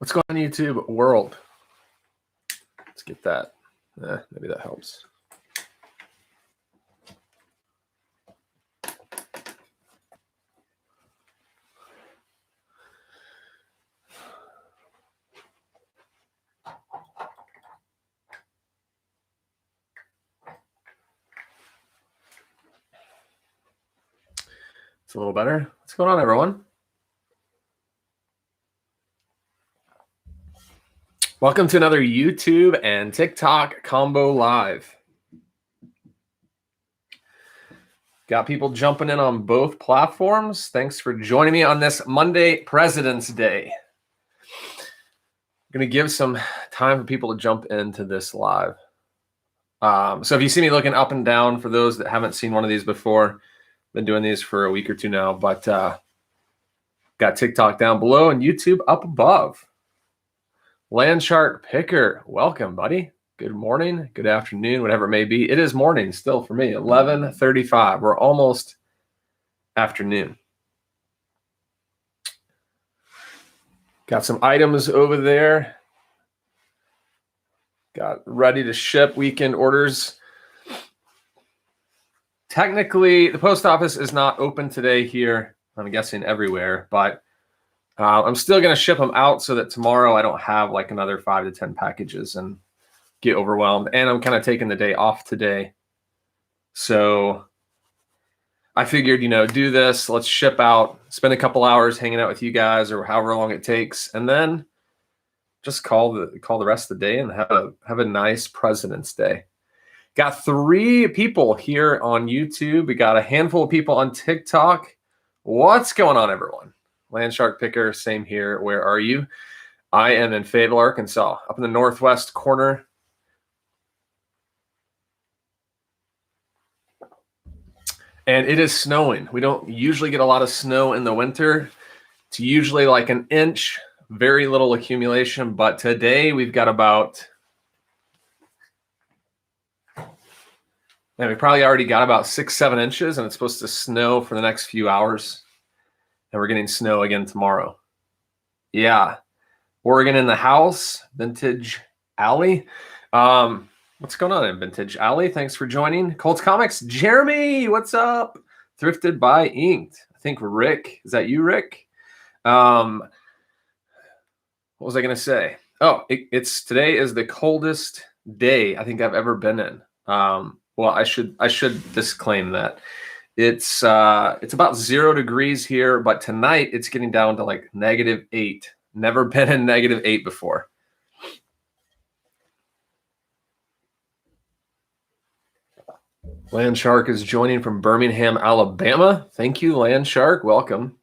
What's going on, YouTube world? Let's get that. Maybe that helps. It's a little better. What's going on, everyone? Welcome to another YouTube and TikTok combo live. Got people jumping in on both platforms. Thanks for joining me on this Monday, President's Day. I'm going to give some time for people to jump into this live. So if you see me looking up and down, for those that haven't seen one of these before, been doing these for a week or two now, but got TikTok down below and YouTube up above. Landshark Picker, welcome, buddy. Good morning, good afternoon, whatever it may be. It is morning still for me, 11:35. We're almost afternoon. Got some items over there. Got ready to ship weekend orders. Technically, the post office is not open today here, I'm guessing everywhere, but I'm still going to ship them out so that tomorrow I don't have like another 5 to 10 packages and get overwhelmed. And I'm kind of taking the day off today. So I figured, do this. Let's ship out, spend a couple hours hanging out with you guys or however long it takes. And then just call the rest of the day and have a nice President's Day. Got 3 people here on YouTube. We got a handful of people on TikTok. What's going on, everyone? Landshark Picker, same here. Where are you? I am in Fayetteville, Arkansas, up in the northwest corner. And it is snowing. We don't usually get a lot of snow in the winter. It's usually like an inch, very little accumulation. But today we've got about, we probably already got about 6-7 inches, and it's supposed to snow for the next few hours. And we're getting snow again tomorrow. Yeah. Oregon in the house, Vintage Alley. What's going on in Vintage Alley? Thanks for joining. Colts Comics, Jeremy, what's up? Thrifted by Inked. I think Rick. Is that you, Rick? What was I going to say? Oh, today is the coldest day I think I've ever been in. Well, I should disclaim that. It's about 0 degrees here, but tonight it's getting down to like -8. Never been in -8 before. Landshark is joining from Birmingham, Alabama. Thank you, Landshark. Welcome.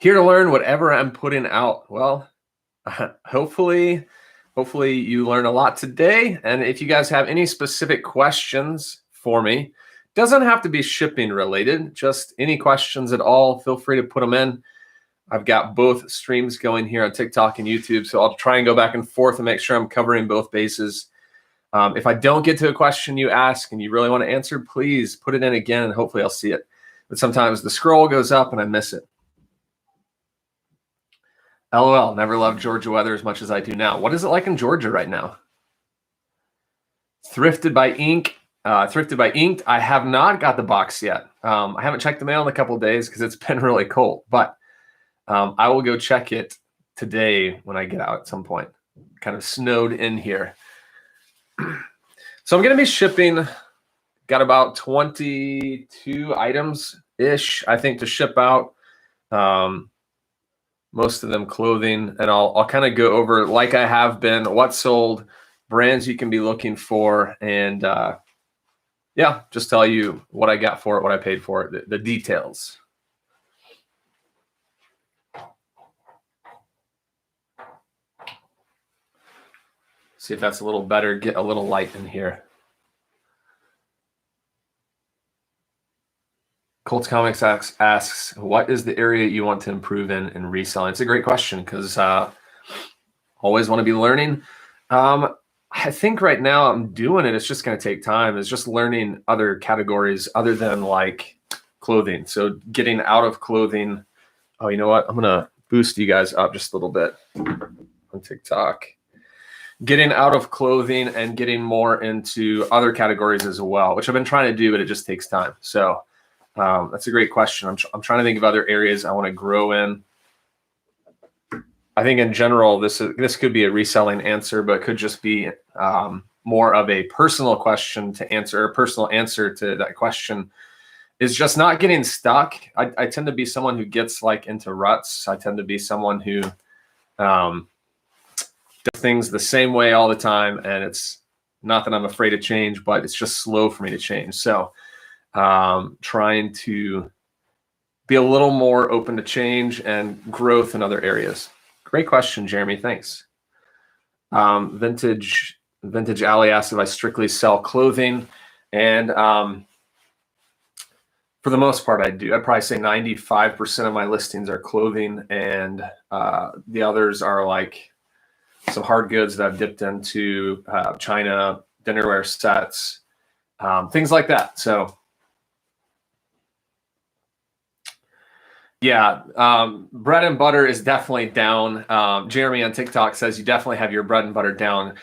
Here to learn whatever I'm putting out. Well, hopefully you learn a lot today. And if you guys have any specific questions for me, doesn't have to be shipping related, just any questions at all, feel free to put them in. I've got both streams going here on TikTok and YouTube, so I'll try and go back and forth and make sure I'm covering both bases. If I don't get to a question you ask and you really want to answer, please put it in again and hopefully I'll see it. But sometimes the scroll goes up and I miss it. LOL, never loved Georgia weather as much as I do now. What is it like in Georgia right now? Thrifted by Inked. I have not got the box yet. I haven't checked the mail in a couple of days because it's been really cold, but I will go check it today when I get out at some point. Kind of snowed in here. So I'm going to be shipping, got about 22 items-ish, I think, to ship out. Most of them clothing, and I'll kind of go over, like I have been, what sold, brands you can be looking for, and yeah, just tell you what I got for it, what I paid for it, the details. See if that's a little better. Get a little light in here. Colts Comics asks, what is the area you want to improve in reselling? It's a great question because always want to be learning. I think right now I'm doing it. It's just going to take time. It's just learning other categories other than like clothing. So getting out of clothing. Oh, you know what? I'm going to boost you guys up just a little bit on TikTok. Getting out of clothing and getting more into other categories as well, which I've been trying to do, but it just takes time. So that's a great question. I'm trying to think of other areas I want to grow in. I think in general, this could be a reselling answer, but it could just be more of a personal question to answer. A personal answer to that question is just not getting stuck. I tend to be someone who gets like into ruts. I tend to be someone who does things the same way all the time, and it's not that I'm afraid to change, but it's just slow for me to change. So trying to be a little more open to change and growth in other areas. Great question, Jeremy. Thanks. Vintage Alley asked if I strictly sell clothing, and for the most part, I do. I'd probably say 95% of my listings are clothing, and the others are like some hard goods that I've dipped into, China, dinnerware sets, things like that. So yeah, bread and butter is definitely down. Jeremy on TikTok says you definitely have your bread and butter down.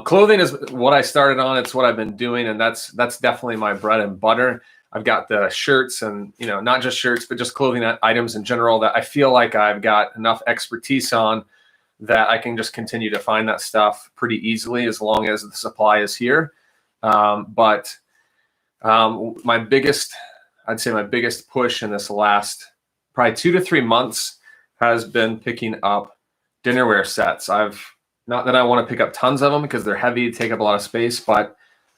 Clothing is what I started on. It's what I've been doing, and that's definitely my bread and butter. I've got the shirts and, not just shirts, but just clothing items in general that I feel like I've got enough expertise on that I can just continue to find that stuff pretty easily as long as the supply is here. But my biggest push in this last probably 2 to 3 months has been picking up dinnerware sets. Not that I want to pick up tons of them because they're heavy, take up a lot of space, but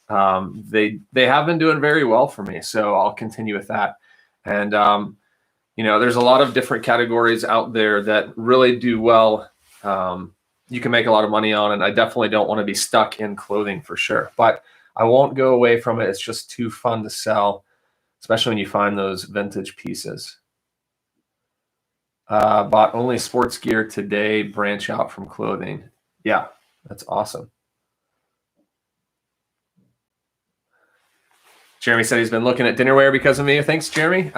they have been doing very well for me. So I'll continue with that. And there's a lot of different categories out there that really do well. You can make a lot of money on, and I definitely don't want to be stuck in clothing for sure. But I won't go away from it. It's just too fun to sell, especially when you find those vintage pieces. Bought only sports gear today, branch out from clothing. Yeah, that's awesome. Jeremy said he's been looking at dinnerware because of me. Thanks, Jeremy.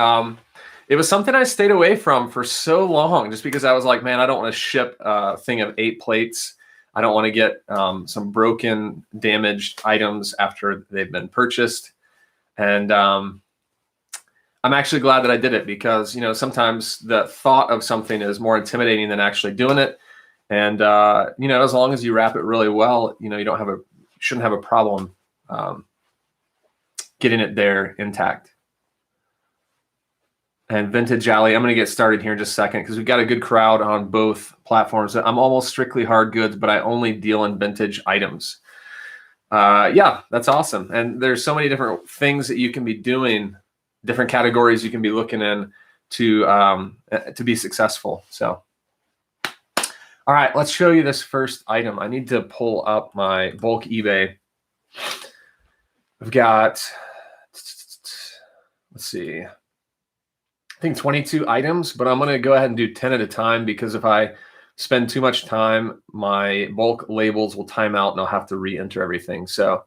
It was something I stayed away from for so long just because I was like, man, I don't want to ship a thing of 8 plates. I don't want to get some broken, damaged items after they've been purchased. And I'm actually glad that I did it because, sometimes the thought of something is more intimidating than actually doing it. And, as long as you wrap it really well, you shouldn't have a problem getting it there intact. And Vintage Alley, I'm going to get started here in just a second because we've got a good crowd on both platforms. I'm almost strictly hard goods, but I only deal in vintage items. Yeah, that's awesome. And there's so many different things that you can be doing, different categories you can be looking in to be successful. So, all right, let's show you this first item. I need to pull up my bulk eBay. I've got, let's see, I think 22 items, but I'm going to go ahead and do 10 at a time because if I spend too much time, my bulk labels will time out and I'll have to re-enter everything. So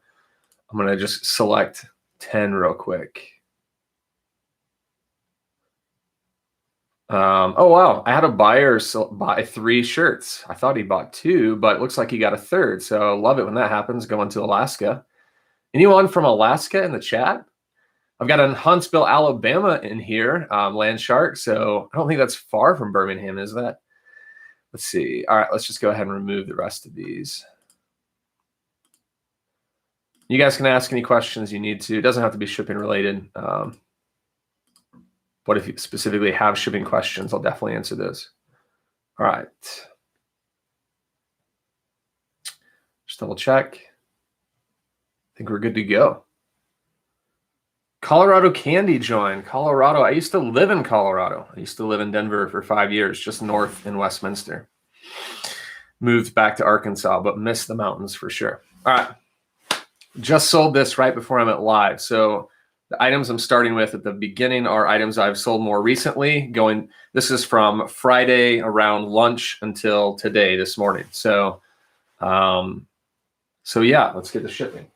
I'm going to just select 10 real quick. Oh, wow. I had a buyer buy 3 shirts. I thought he bought 2, but it looks like he got a 3rd. So love it when that happens, going to Alaska. Anyone from Alaska in the chat? I've got a Huntsville, Alabama in here, Land Shark. So I don't think that's far from Birmingham, is that? Let's see. All right, let's just go ahead and remove the rest of these. You guys can ask any questions you need to. It doesn't have to be shipping related. But if you specifically have shipping questions, I'll definitely answer those. All right. Just double check. I think we're good to go. Colorado Candy joined. Colorado. I used to live in Colorado. I used to live in Denver for 5 years, just north in Westminster. Moved back to Arkansas, but missed the mountains for sure. All right. Just sold this right before I went live. So the items I'm starting with at the beginning are items I've sold more recently. This is from Friday around lunch until today, this morning. So, yeah, let's get to shipping.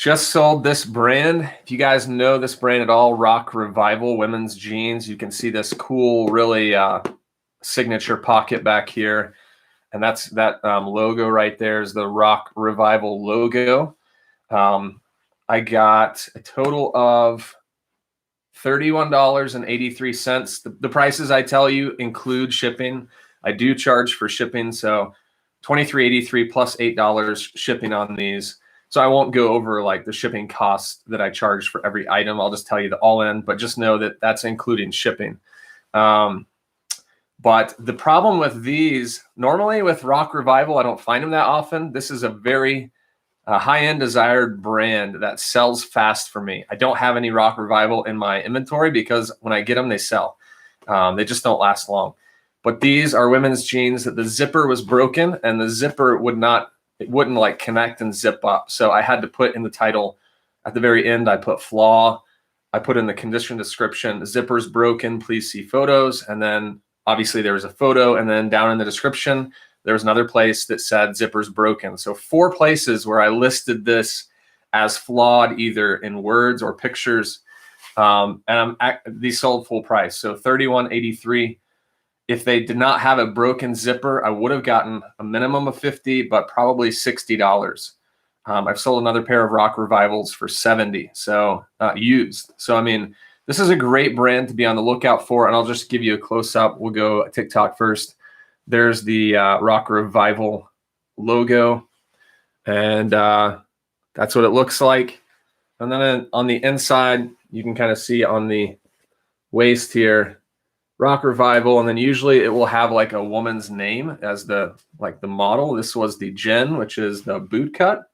Just sold this brand. If you guys know this brand at all, Rock Revival women's jeans, you can see this cool, really signature pocket back here. And that's that logo right there is the Rock Revival logo. I got a total of $31.83. The prices I tell you include shipping. I do charge for shipping, so $23.83 plus $8 shipping on these. So I won't go over like the shipping costs that I charge for every item. I'll just tell you the all in, but just know that that's including shipping. But the problem with these, normally with Rock Revival, I don't find them that often. This is a very high-end desired brand that sells fast for me. I don't have any Rock Revival in my inventory because when I get them, they sell. They just don't last long. But these are women's jeans that the zipper was broken and the zipper wouldn't like connect and zip up. So I had to put in the title at the very end, I put flaw. I put in the condition description, zipper's broken, please see photos. And then obviously there was a photo, and then down in the description, there was another place that said zipper's broken. So 4 places where I listed this as flawed, either in words or pictures. And these sold full price. So $31.83. If they did not have a broken zipper, I would have gotten a minimum of $50, but probably $60. I've sold another pair of Rock Revivals for $70, so used. So, I mean, this is a great brand to be on the lookout for, and I'll just give you a close-up. We'll go TikTok first. There's the Rock Revival logo, and that's what it looks like. And then on the inside, you can kind of see on the waist here, Rock Revival, and then usually it will have like a woman's name as the model. This was the Jen, which is the boot cut.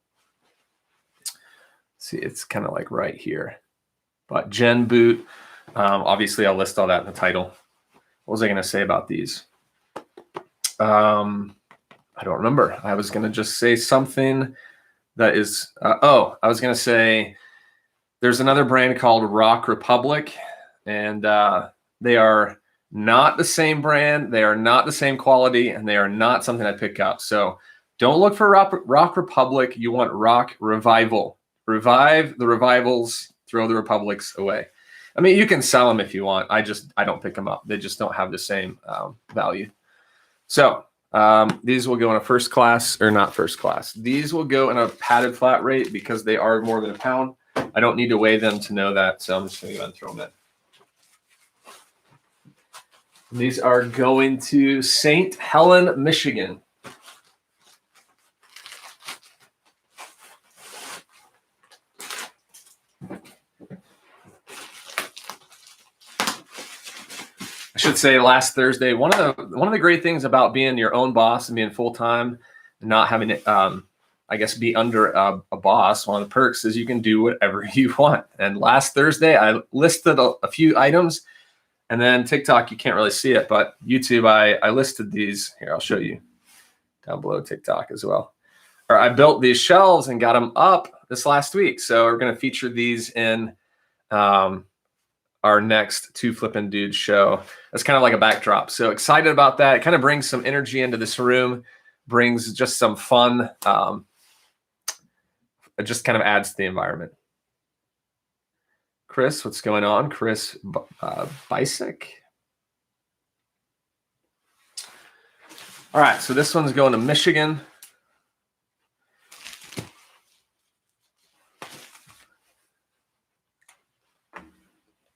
See, it's kind of like right here, but Jen boot. Obviously, I'll list all that in the title. What was I going to say about these? I don't remember. I was going to just say something that is. I was going to say there's another brand called Rock Republic, and they are not the same brand, they are not the same quality, and they are not something I pick up. So don't look for Rock Republic. You want Rock Revival. Revive the revivals, throw the republics away. I mean, you can sell them if you want. I don't pick them up. They just don't have the same value. So these will go in a first class, or not first class. These will go in a padded flat rate because they are more than a pound. I don't need to weigh them to know that, so I'm just going to go and throw them in. These are going to St. Helen, Michigan. I should say last Thursday, one of the great things about being your own boss and being full-time and not having to, I guess, be under a boss, one of the perks is you can do whatever you want. And last Thursday, I listed a few items. And then TikTok, you can't really see it, but YouTube, I listed these. Here, I'll show you down below TikTok as well. Or I built these shelves and got them up this last week. So we're going to feature these in our next Two Flippin' Dudes show. That's kind of like a backdrop. So excited about that. It kind of brings some energy into this room, brings just some fun. It just kind of adds to the environment. Chris, what's going on? Chris Bisick. All right, so this one's going to Michigan.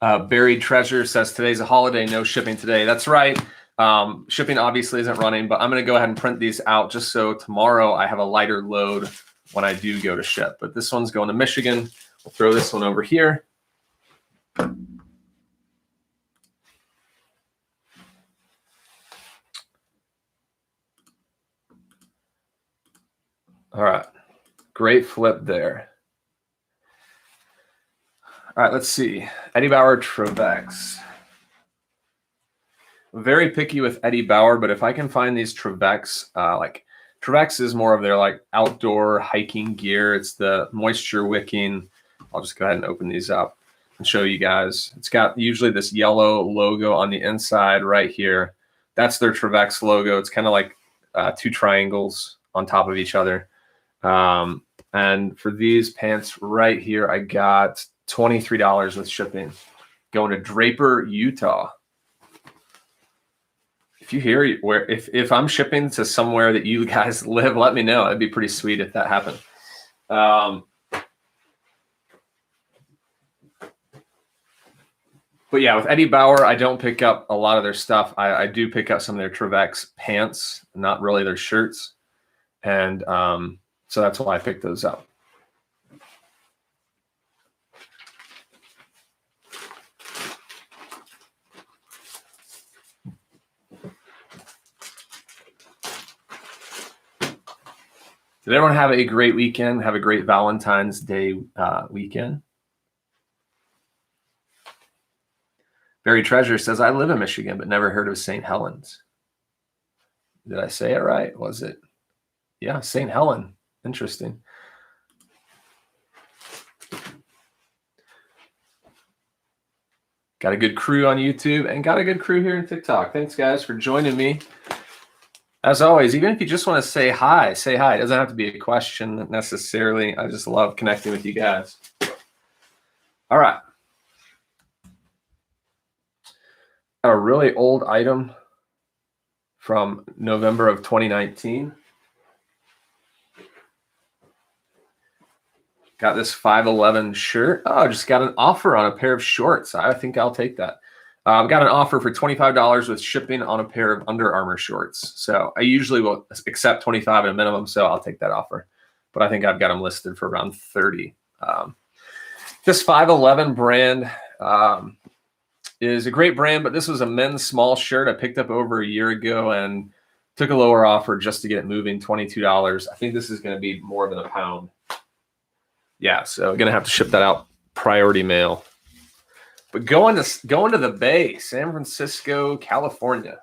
Buried Treasure says today's a holiday, no shipping today. That's right. Shipping obviously isn't running, but I'm going to go ahead and print these out just so tomorrow I have a lighter load when I do go to ship. But this one's going to Michigan. We'll throw this one over here. All right, great flip there. All right, let's see. Eddie Bauer Trevex. Very picky with Eddie Bauer, but if I can find these Trevex, like Trevex is more of their like outdoor hiking gear. It's the moisture wicking. I'll just go ahead and open these up and show you guys. It's got usually this yellow logo on the inside right here. That's their Trevex logo. It's kind of like 2 triangles on top of each other. And And for these pants right here, I got $23 with shipping. Going to Draper, Utah. If you hear if I'm shipping to somewhere that you guys live, let me know. It'd be pretty sweet if that happened. But yeah, with Eddie Bauer, I don't pick up a lot of their stuff. I do pick up some of their Trevex pants, not really their shirts. And so that's why I picked those up. Did everyone have a great weekend? Have a great Valentine's Day weekend? Barry Treasure says, I live in Michigan, but never heard of St. Helens. Did I say it right? Was it? Yeah, St. Helen. Interesting. Got a good crew on YouTube and got a good crew here in TikTok. Thanks, guys, for joining me. As always, even if you just want to say hi, say hi. It doesn't have to be a question necessarily. I just love connecting with you guys. All right. Got a really old item from November of 2019. Got this 511 shirt. Oh, just got an offer on a pair of shorts. I think I'll take that. I've got an offer for $25 with shipping on a pair of Under Armour shorts. So I usually will accept 25 at a minimum, so I'll take that offer. But I think I've got them listed for around 30. This 511 brand is a great brand, but this was a men's small shirt I picked up over a year ago and took a lower offer just to get it moving, $22. I think this is going to be more than a pound. Yeah, so going to have to ship that out priority mail. But going to the Bay, San Francisco, California.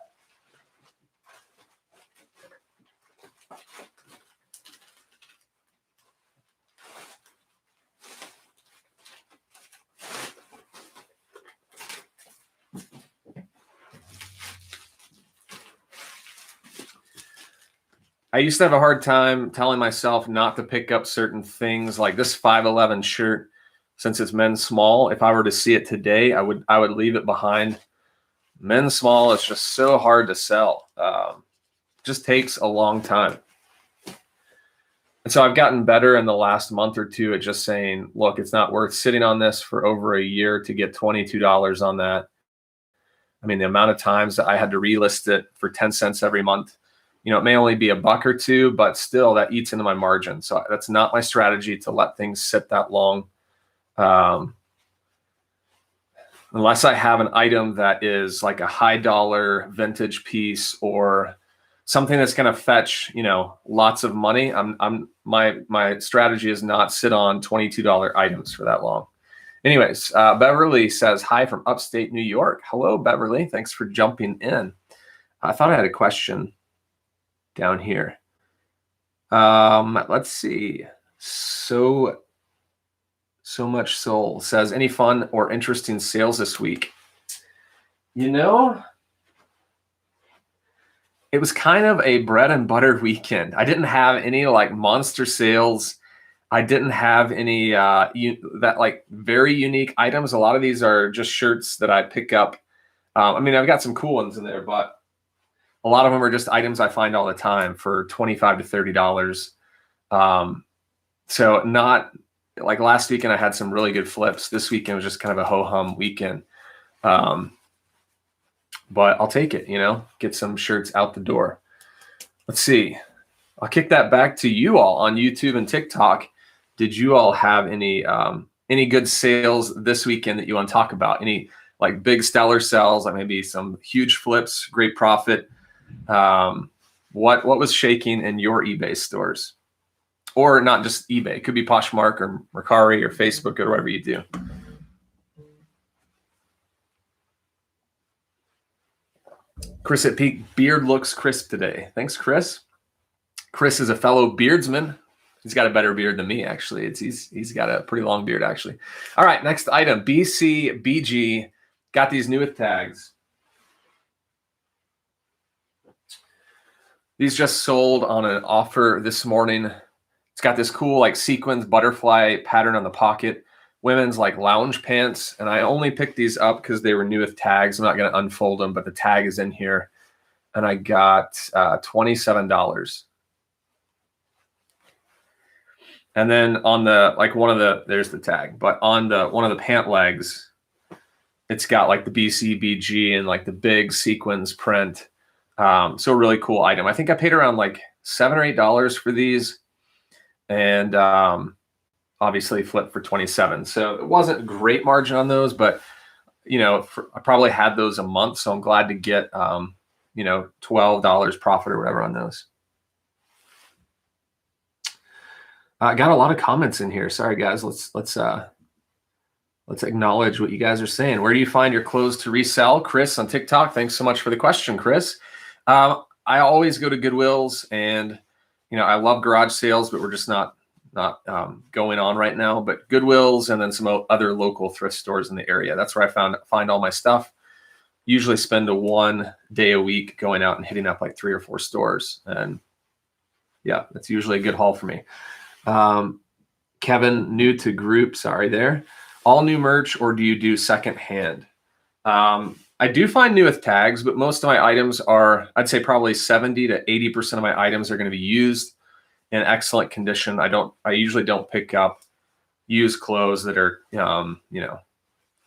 I used to have a hard time telling myself not to pick up certain things like this 511 shirt. Since it's men's small, if I were to see it today, I would leave it behind. Men's small is just so hard to sell. Just takes a long time. And so I've gotten better in the last month or two at just saying, look, it's not worth sitting on this for over a year to get $22 on that. I mean, the amount of times that I had to relist it for 10 cents every month, it may only be $1 or $2, but still that eats into my margin. So that's not my strategy to let things sit that long. Unless I have an item that is like a high dollar vintage piece or something that's going to fetch, lots of money. My strategy is not sit on $22 items for that long. Anyways, Beverly says, hi from upstate New York. Hello, Beverly. Thanks for jumping in. I thought I had a question down here. Let's see. So much soul says, any fun or interesting sales this week? It was kind of a bread and butter weekend. I didn't have any like monster sales. I didn't have any very unique items. A lot of these are just shirts that I pick up. I've got some cool ones in there, but a lot of them are just items I find all the time for $25 to $30. So not like last weekend, I had some really good flips. This weekend was just kind of a ho-hum weekend. But I'll take it, get some shirts out the door. Let's see. I'll kick that back to you all on YouTube and TikTok. Did you all have any good sales this weekend that you want to talk about? Any like big stellar sales, like maybe some huge flips, great profit? What was shaking in your eBay stores? Or not just eBay. It could be Poshmark or Mercari or Facebook or whatever you do. Chris at Peak, beard looks crisp today. Thanks, Chris. Chris is a fellow beardsman. He's got a better beard than me, actually. He's got a pretty long beard, actually. All right, next item. BCBG got these new with tags. These just sold on an offer this morning. It's got this cool like sequins butterfly pattern on the pocket. Women's like lounge pants, and I only picked these up because they were new with tags. I'm not going to unfold them, but the tag is in here, and I got $27. And then on the there's the tag, but on the one of the pant legs, it's got like the BCBG and like the big sequins print. So a really cool item. I think I paid around like $7 or $8 for these, and obviously flipped for 27. So it wasn't a great margin on those, but I probably had those a month, so I'm glad to get $12 profit or whatever on those. I got a lot of comments in here. Sorry guys, let's acknowledge what you guys are saying. Where do you find your clothes to resell? Chris on TikTok. Thanks so much for the question, Chris. I always go to Goodwill's, and I love garage sales, but we're just not going on right now. But Goodwill's and then some other local thrift stores in the area. That's where I find all my stuff. Usually spend 1 day a week going out and hitting up like 3 or 4 stores, and yeah, that's usually a good haul for me. Kevin, new to group. Sorry there. All new merch, or do you do secondhand? I do find new with tags, but most of my items are, I'd say probably 70 to 80% of my items are going to be used in excellent condition. I usually don't pick up used clothes that are,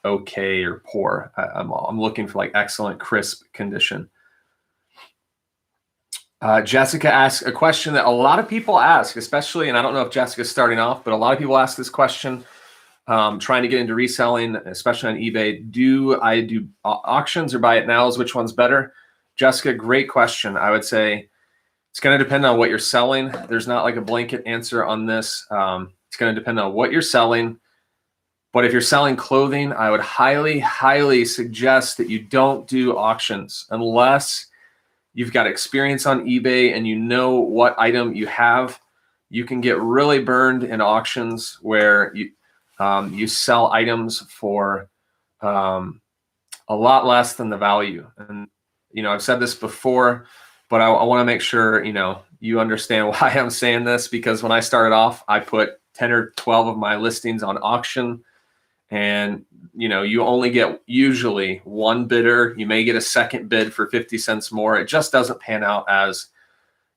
okay or poor. I'm looking for like excellent, crisp condition. Jessica asks a question that a lot of people ask, especially, and I don't know if Jessica's starting off, but a lot of people ask this question, trying to get into reselling, especially on eBay. Do I do auctions or buy it nows? Which one's better? Jessica, great question. I would say it's going to depend on what you're selling. There's not like a blanket answer on this. It's going to depend on what you're selling. But if you're selling clothing, I would highly, highly suggest that you don't do auctions unless you've got experience on eBay and you know what item you have. You can get really burned in auctions where you sell items for a lot less than the value. And I've said this before, but I want to make sure you understand why I'm saying this, because when I started off, I put 10 or 12 of my listings on auction, and you only get usually one bidder. You may get a second bid for 50 cents more. It just doesn't pan out as,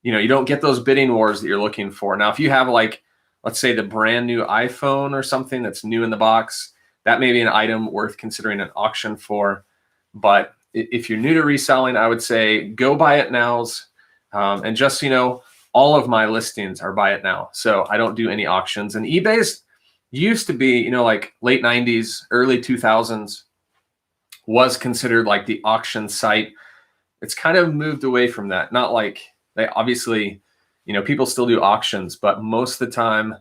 you don't get those bidding wars that you're looking for. Now, if you have like, let's say the brand new iPhone or something that's new in the box, that may be an item worth considering an auction for. But if you're new to reselling, I would say go buy it nows. And just, all of my listings are buy it now. So I don't do any auctions. And eBay's used to be, like late 90s, early 2000s was considered like the auction site. It's kind of moved away from that. Not like they obviously, people still do auctions, but most of the time,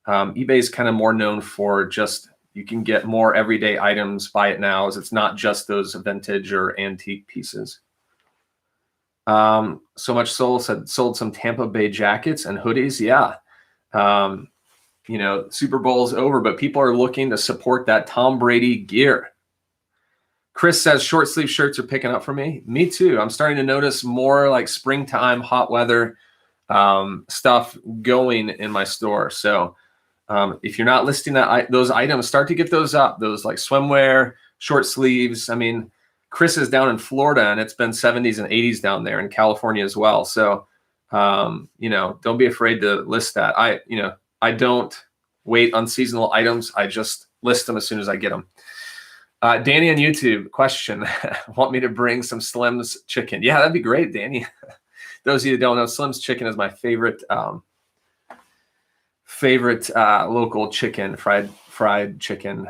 eBay is kind of more known for just, you can get more everyday items, buy it now. It's not just those vintage or antique pieces. So Much Soul said, sold some Tampa Bay jackets and hoodies. Yeah. Super Bowl's over, but people are looking to support that Tom Brady gear. Chris says short sleeve shirts are picking up for me. Me too. I'm starting to notice more like springtime, hot weather stuff going in my store. So if you're not listing those items, start to get those up. Those like swimwear, short sleeves. I mean, Chris is down in Florida, and it's been 70s and 80s down there in California as well. So don't be afraid to list that. I don't wait on seasonal items. I just list them as soon as I get them. Danny on YouTube, question. Want me to bring some Slim's chicken? Yeah, that'd be great, Danny. Those of you that don't know, Slim's chicken is my favorite local chicken, fried chicken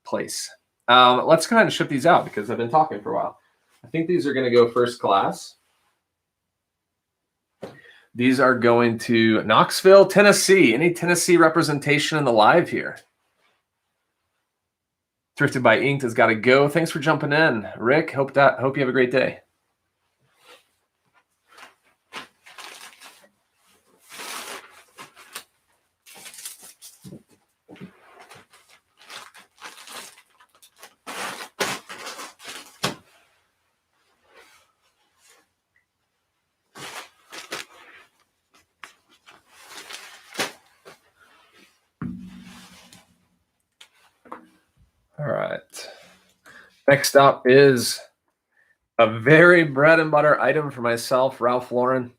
place. Let's go ahead and ship these out because I've been talking for a while. I think these are going to go first class. These are going to Knoxville, Tennessee. Any Tennessee representation in the live here? Thrifted by Inked has got to go. Thanks for jumping in, Rick. Hope you have a great day. All right. Next up is a very bread and butter item for myself, Ralph Lauren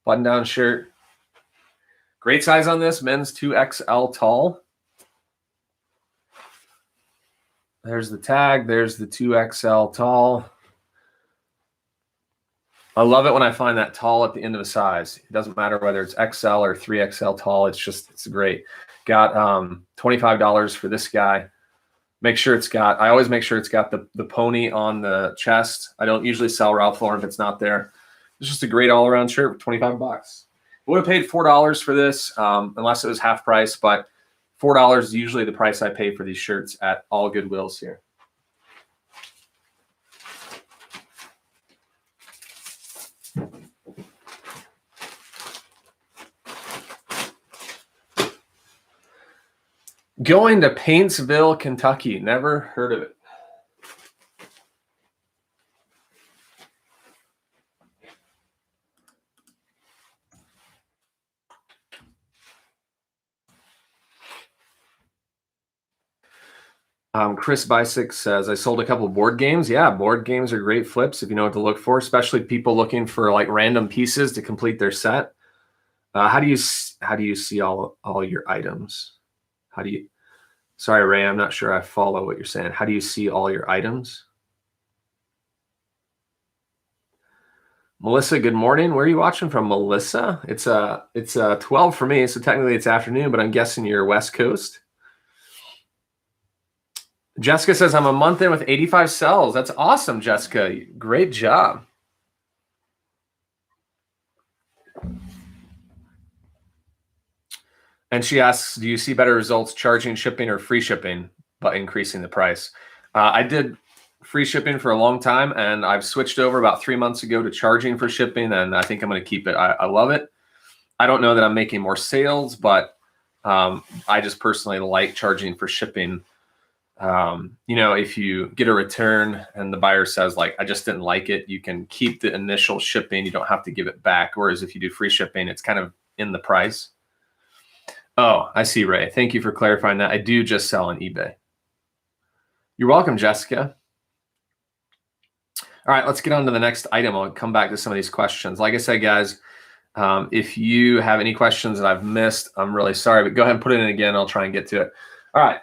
button-down shirt. Great size on this, men's 2XL tall. There's the tag. There's the 2XL tall. I love it when I find that tall at the end of a size. It doesn't matter whether it's XL or 3XL tall. It's great. Got $25 for this guy. I always make sure it's got the pony on the chest. I don't usually sell Ralph Lauren if it's not there. It's just a great all-around shirt for 25 bucks. I would have paid $4 for this unless it was half price, but $4 is usually the price I pay for these shirts at all Goodwills here. Going to Paintsville, Kentucky. Never heard of it. Chris Bisick says, I sold a couple board games. Yeah, board games are great flips if you know what to look for, especially people looking for like random pieces to complete their set. How do you see all your items? Sorry, Ray, I'm not sure I follow what you're saying. How do you see all your items? Melissa, good morning. Where are you watching from, Melissa? It's 12 for me, so technically it's afternoon, but I'm guessing you're West Coast. Jessica says, I'm a month in with 85 cells. That's awesome, Jessica. Great job. And she asks, do you see better results charging shipping or free shipping, but increasing the price? I did free shipping for a long time, and I've switched over about 3 months ago to charging for shipping, and I think I'm going to keep it. I love it. I don't know that I'm making more sales, but I just personally like charging for shipping. If you get a return and the buyer says, like, I just didn't like it, you can keep the initial shipping. You don't have to give it back. Whereas if you do free shipping, it's kind of in the price. Oh, I see, Ray. Thank you for clarifying that. I do just sell on eBay. You're welcome, Jessica. All right, let's get on to the next item. I'll come back to some of these questions. Like I said, guys, if you have any questions that I've missed, I'm really sorry, but go ahead and put it in again. I'll try and get to it. All right.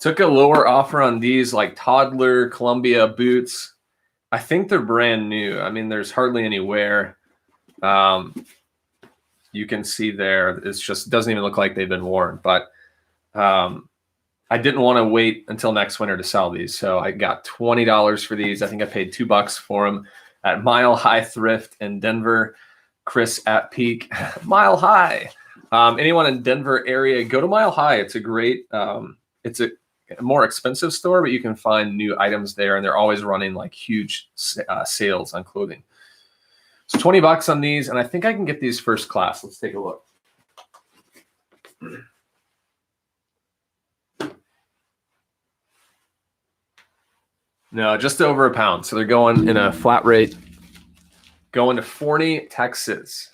Took a lower offer on these like toddler Columbia boots. I think they're brand new. I mean, there's hardly any wear. You can see there, it's just doesn't even look like they've been worn, but I didn't want to wait until next winter to sell these. So I got $20 for these. I think I paid $2 for them at Mile High Thrift in Denver. Chris at Peak. Mile High. Anyone in Denver area, go to Mile High. It's a great, it's a more expensive store, but you can find new items there, and they're always running like huge sales on clothing. So $20 on these, and I think I can get these first class. Let's take a look. No, just over a pound. So they're going in a flat rate, going to Forney, Texas.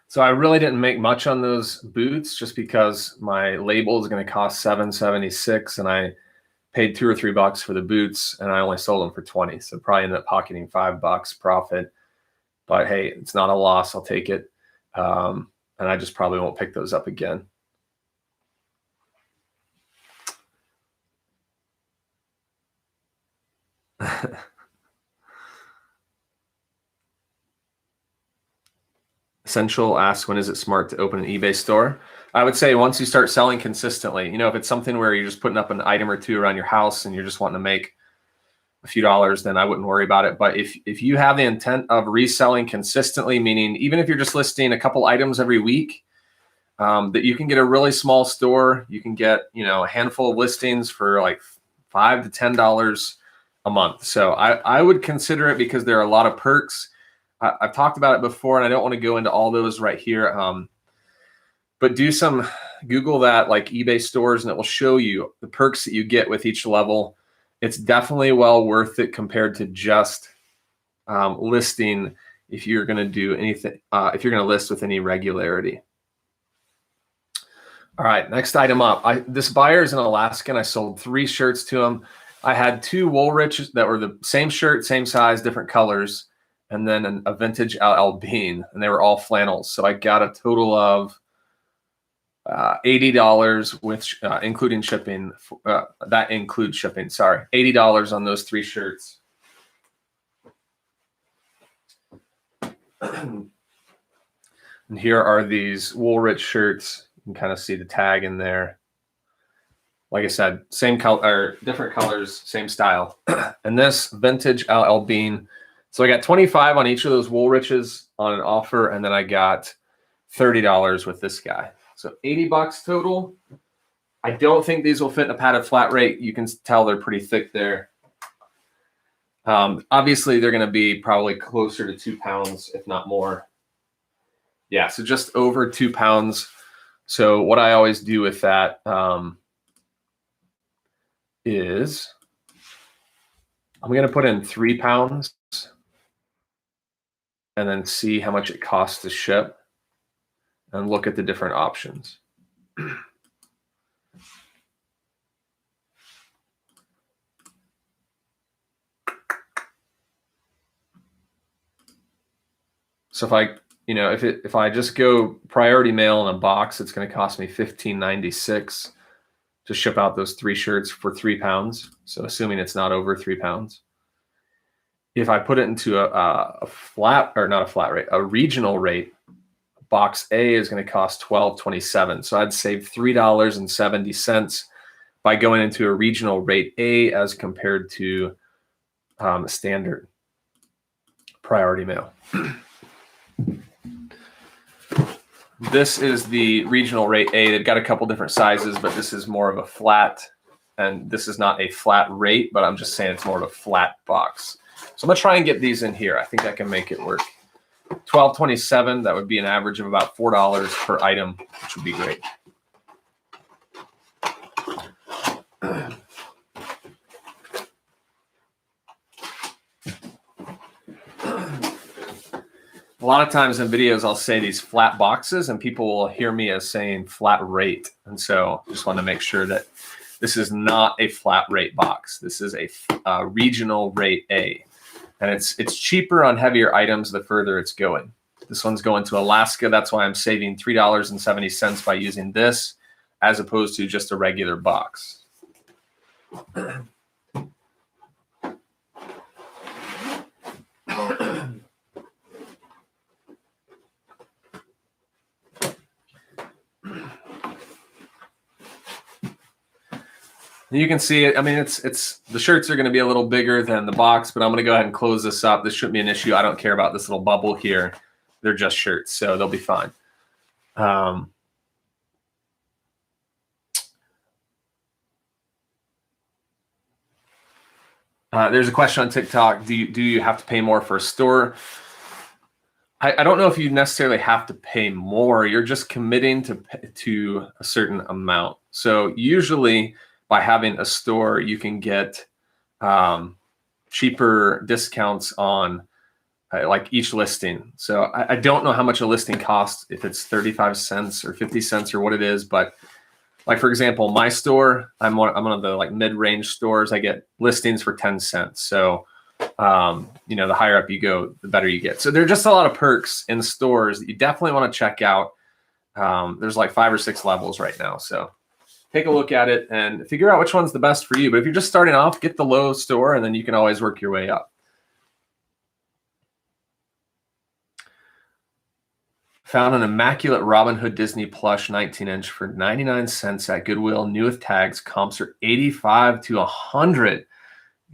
So I really didn't make much on those boots just because my label is going to cost $7.76, and I paid $2 or $3 for the boots, and I only sold them for $20. So probably ended up pocketing $5 profit. But hey, it's not a loss. I'll take it. And I just probably won't pick those up again. Essential asks, when is it smart to open an eBay store? I would say once you start selling consistently. You know, if it's something where you're just putting up an item or two around your house and you're just wanting to make a few dollars, then I wouldn't worry about it. But if you have the intent of reselling consistently, meaning even if you're just listing a couple items every week, that you can get a really small store, you can get, you know, a handful of listings for like $5 to $10 a month. So I would consider it because there are a lot of perks. I've talked about it before, and I don't want to go into all those right here. But Google that, like eBay stores, and it will show you the perks that you get with each level. It's definitely well worth it compared to just listing if you're going to do anything, if you're going to list with any regularity. All right, next item up. This buyer is in Alaska, and I sold 3 shirts to him. I had 2 Woolrich that were the same shirt, same size, different colors, and then a vintage LL Bean, and they were all flannels. So I got a total of $80 with including shipping. That includes shipping. Sorry, $80 on those 3 shirts. And here are these Woolrich shirts. You can kind of see the tag in there. Like I said, same color or different colors, same style. And this vintage LL Bean. So I got 25 on each of those Woolriches on an offer, and then I got $30 with this guy. So $80 total. I don't think these will fit in a padded flat rate. You can tell they're pretty thick there. Obviously, they're going to be probably closer to 2 pounds, if not more. Yeah, so just over 2 pounds. So what I always do with that is I'm going to put in 3 pounds and then see how much it costs to ship and look at the different options. So if I just go priority mail in a box, it's going to cost me $15.96 to ship out those 3 shirts for 3 pounds. So assuming it's not over 3 pounds. If I put it into a regional rate, box A is going to cost $12.27. So I'd save $3.70 by going into a regional rate A as compared to standard priority mail. This is the regional rate A. They've got a couple different sizes, but this is more of a flat, and this is not a flat rate, but I'm just saying it's more of a flat box. So I'm going to try and get these in here. I think I can make it work. $12.27, that would be an average of about $4 per item, which would be great. A lot of times in videos, I'll say these flat boxes, and people will hear me as saying flat rate. And so I just want to make sure that this is not a flat rate box. This is a regional rate A. And it's cheaper on heavier items the further it's going. This one's going to Alaska. That's why I'm saving $3.70 by using this as opposed to just a regular box. You can see it. I mean, it's the shirts are going to be a little bigger than the box, but I'm going to go ahead and close this up. This shouldn't be an issue. I don't care about this little bubble here. They're just shirts, so they'll be fine. There's a question on TikTok. Do you have to pay more for a store? I don't know if you necessarily have to pay more. You're just committing to a certain amount. So usually by having a store, you can get cheaper discounts on like each listing. So I don't know how much a listing costs, if it's 35 cents or 50 cents or what it is. But like, for example, my store, I'm one of the like mid-range stores. I get listings for 10 cents. So, the higher up you go, the better you get. So there are just a lot of perks in stores that you definitely want to check out. There's like 5 or 6 levels right now. So take a look at it and figure out which one's the best for you. But if you're just starting off, get the low store, and then you can always work your way up. Found an immaculate Robin Hood Disney plush 19-inch for 99 cents at Goodwill, new with tags. Comps are 85 to 100.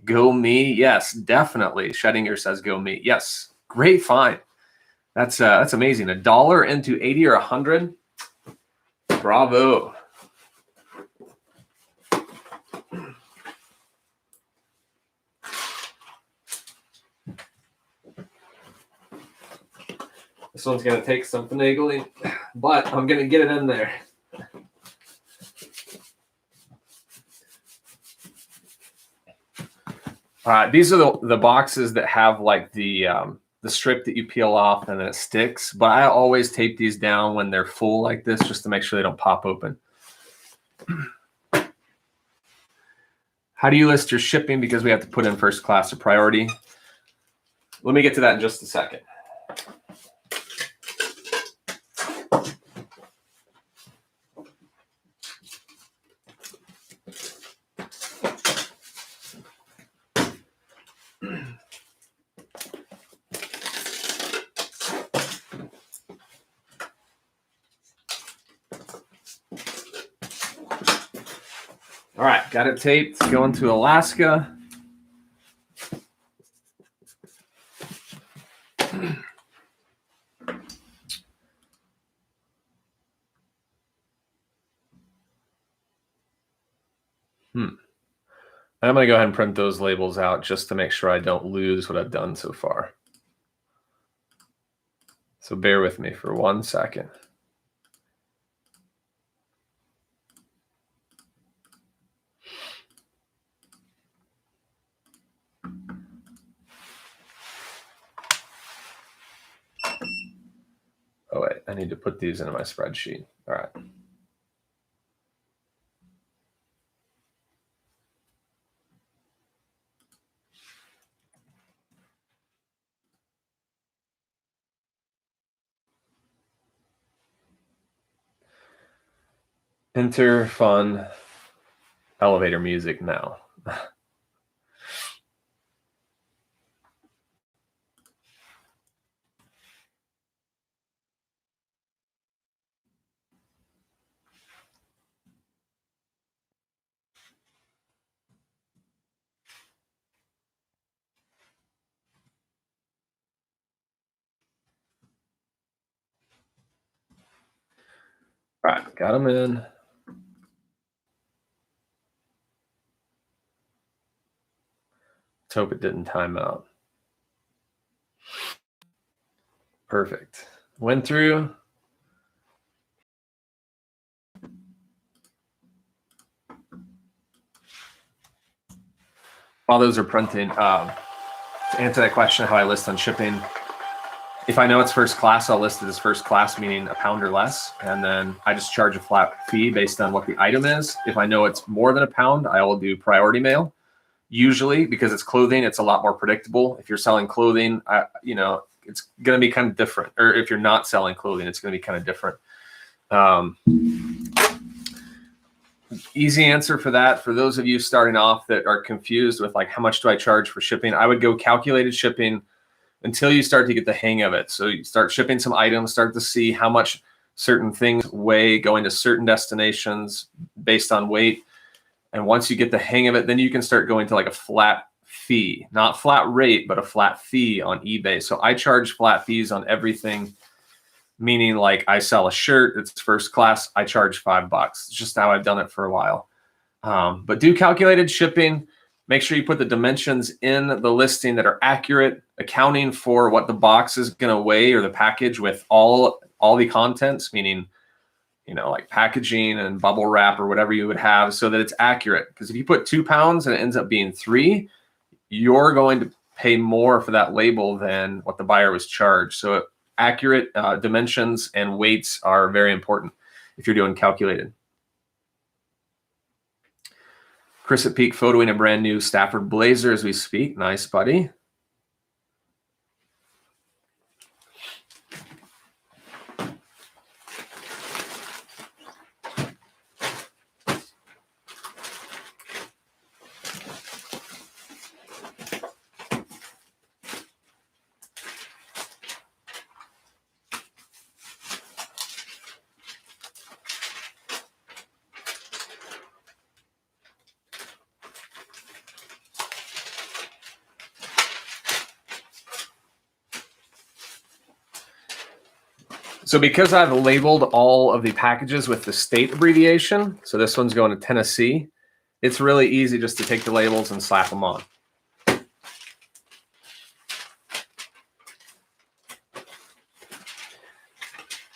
Go me. Yes, definitely. Shedinger says go me. Yes, great find. That's amazing. $1 into 80 or 100. Bravo. This one's going to take some finagling, but I'm going to get it in there. These are the boxes that have like the strip that you peel off and then it sticks. But I always tape these down when they're full like this, just to make sure they don't pop open. How do you list your shipping? Because we have to put in first class or priority. Let me get to that in just a second. All right, got it taped. Going to Alaska. I'm going to go ahead and print those labels out just to make sure I don't lose what I've done so far. So bear with me for 1 second. Oh, wait, I need to put these into my spreadsheet. All right. Enter fun elevator music now. All right, got them in. Let's hope it didn't time out. Perfect. Went through. While those are printing, to answer that question, how I list on shipping, if I know it's first class, I'll list it as first class, meaning a pound or less. And then I just charge a flat fee based on what the item is. If I know it's more than a pound, I will do priority mail. Usually, because it's clothing, it's a lot more predictable. If you're selling clothing, it's going to be kind of different. Or if you're not selling clothing, it's going to be kind of different. Easy answer for that. For those of you starting off that are confused with like, how much do I charge for shipping? I would go calculated shipping until you start to get the hang of it. So you start shipping some items, start to see how much certain things weigh, going to certain destinations based on weight. And once you get the hang of it, then you can start going to like a flat fee, not flat rate, but a flat fee on eBay. So I charge flat fees on everything, meaning like I sell a shirt, it's first class, I charge $5. It's just how I've done it for a while. But do calculated shipping. Make sure you put the dimensions in the listing that are accurate, accounting for what the box is going to weigh or the package with all the contents, meaning, like packaging and bubble wrap or whatever you would have, so that it's accurate. Because if you put 2 pounds and it ends up being 3, you're going to pay more for that label than what the buyer was charged. So accurate dimensions and weights are very important if you're doing calculated. Chris at Peak photoing a brand new Stafford blazer as we speak. Nice, buddy. So because I've labeled all of the packages with the state abbreviation, so this one's going to Tennessee, it's really easy just to take the labels and slap them on.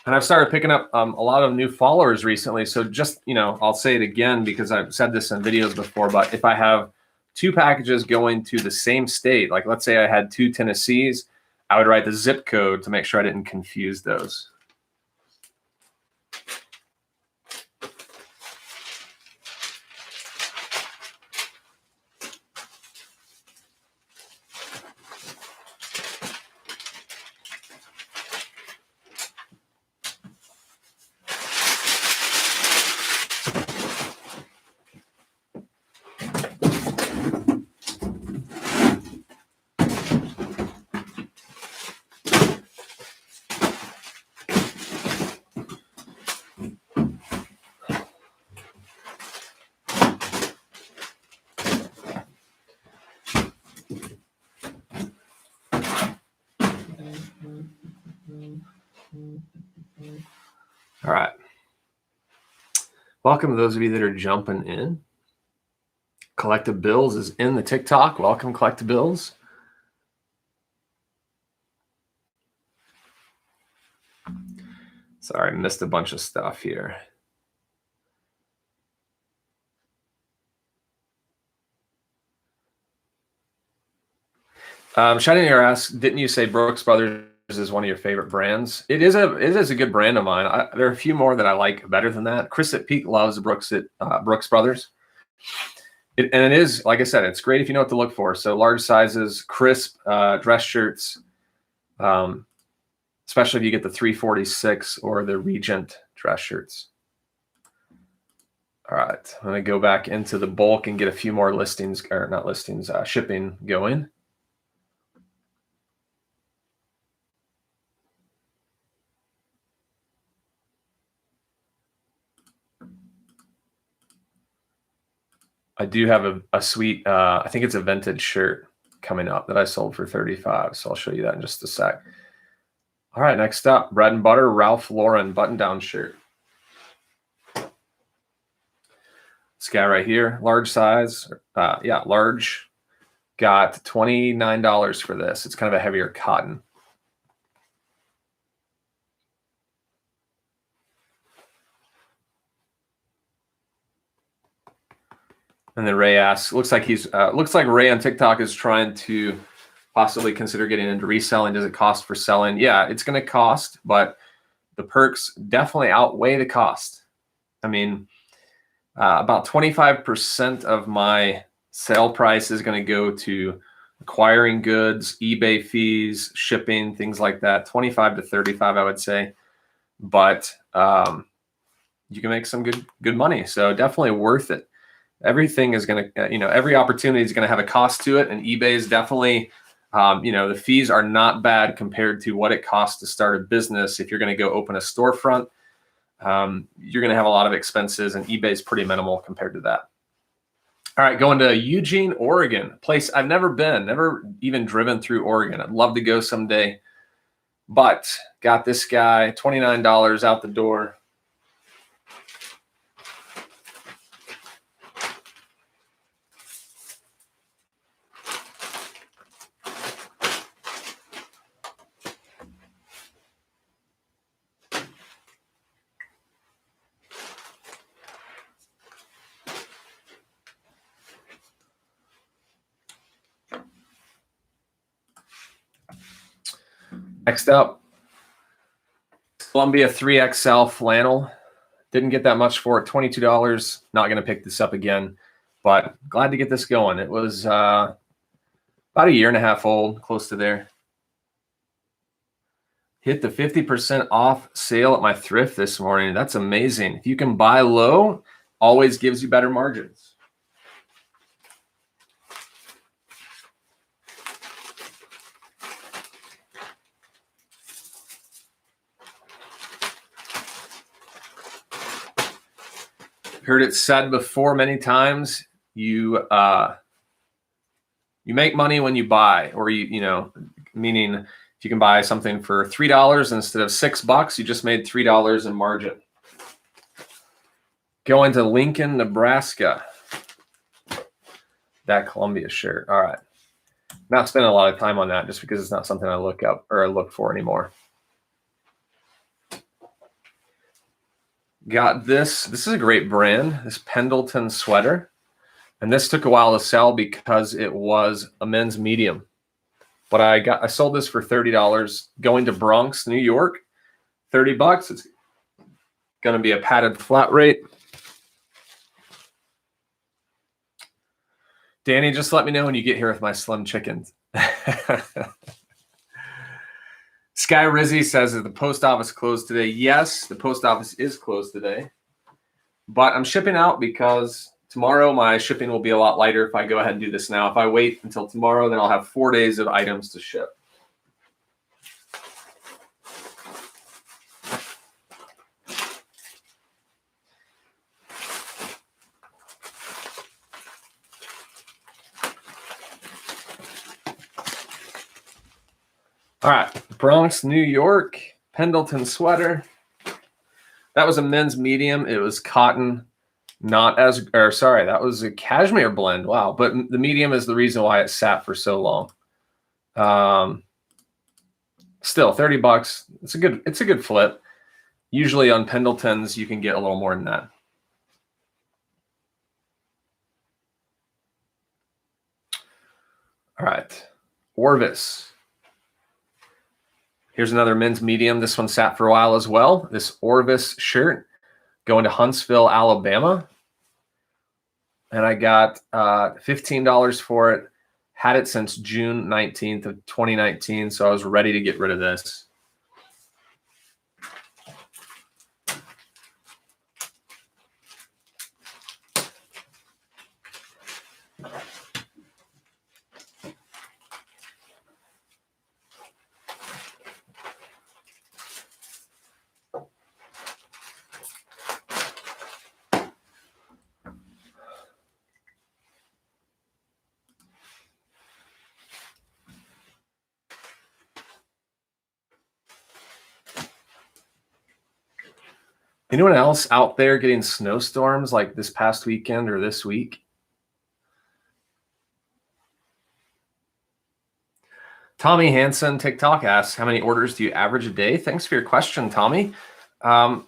And I've started picking up a lot of new followers recently. So just, I'll say it again because I've said this in videos before, but if I have 2 packages going to the same state, like let's say I had 2 Tennessees, I would write the zip code to make sure I didn't confuse those. All right. Welcome to those of you that are jumping in. Collective Bills is in the TikTok. Welcome, Collective Bills. Sorry, I missed a bunch of stuff here. Shining Air asks, didn't you say Brooks Brothers is one of your favorite brands? It is a good brand of mine. There are a few more that I like better than that. Chris at Peak loves Brooks Brothers. And it is, like I said, it's great if you know what to look for. So large sizes, crisp dress shirts, especially if you get the 346 or the Regent dress shirts. All right, I'm going to go back into the bulk and get a few more listings, or not listings, shipping going. I do have a sweet, I think it's a vintage shirt coming up that I sold for $35. So I'll show you that in just a sec. All right, next up, Bread and Butter Ralph Lauren button-down shirt. This guy right here, large size. Large. Got $29 for this. It's kind of a heavier cotton. And then Ray asks, looks like Ray on TikTok is trying to possibly consider getting into reselling. Does it cost for selling? Yeah, it's going to cost, but the perks definitely outweigh the cost. I mean, about 25% of my sale price is going to go to acquiring goods, eBay fees, shipping, things like that. 25 to 35, I would say. But you can make some good money. So definitely worth it. Everything is going to, every opportunity is going to have a cost to it. And eBay is definitely, the fees are not bad compared to what it costs to start a business. If you're going to go open a storefront, you're going to have a lot of expenses, and eBay is pretty minimal compared to that. All right, going to Eugene, Oregon, a place I've never been, never even driven through Oregon. I'd love to go someday, but got this guy, $29 out the door. Next up, Columbia 3XL flannel. Didn't get that much for it, $22. Not going to pick this up again, but glad to get this going. It was about a year and a half old, close to there. Hit the 50% off sale at my thrift this morning. That's amazing. If you can buy low, always gives you better margins. Heard it said before many times, you make money when you buy, or meaning if you can buy something for $3 instead of $6, you just made $3 in margin. Going to Lincoln, Nebraska. That Columbia shirt. All right. Not spending a lot of time on that just because it's not something I look up or I look for anymore. Got this. This is a great brand, this Pendleton sweater. And this took a while to sell because it was a men's medium. But I sold this for $30 going to Bronx, New York. $30. It's going to be a padded flat rate. Danny, just let me know when you get here with my slim chickens. Sky Rizzy says that the post office closed today. Yes, the post office is closed today. But I'm shipping out because tomorrow my shipping will be a lot lighter if I go ahead and do this now. If I wait until tomorrow, then I'll have 4 days of items to ship. All right, Bronx, New York, Pendleton sweater. That was a men's medium. It was cotton, that was a cashmere blend. Wow, but the medium is the reason why it sat for so long. Still, $30. It's a good flip. Usually on Pendletons, you can get a little more than that. All right, Orvis. Here's another men's medium. This one sat for a while as well. This Orvis shirt going to Huntsville, Alabama. And I got $15 for it. Had it since June 19th of 2019, so I was ready to get rid of this. Anyone else out there getting snowstorms like this past weekend or this week? Tommy Hansen TikTok asks, how many orders do you average a day? Thanks for your question, Tommy. Kind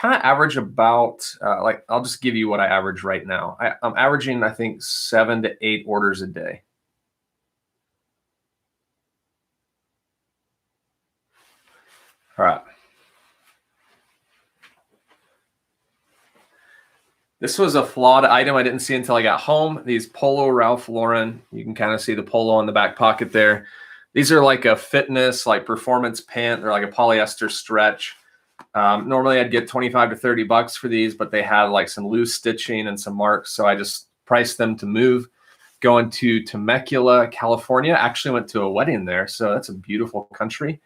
of average about, I'll just give you what I average right now. I'm averaging, I think, 7 to 8 orders a day. All right. This was a flawed item I didn't see until I got home. These Polo Ralph Lauren. You can kind of see the polo in the back pocket there. These are like a fitness, like performance pant. They're like a polyester stretch. Normally I'd get 25 to $30 for these, but they had like some loose stitching and some marks. So I just priced them to move. Going to Temecula, California. Actually went to a wedding there. So that's a beautiful country.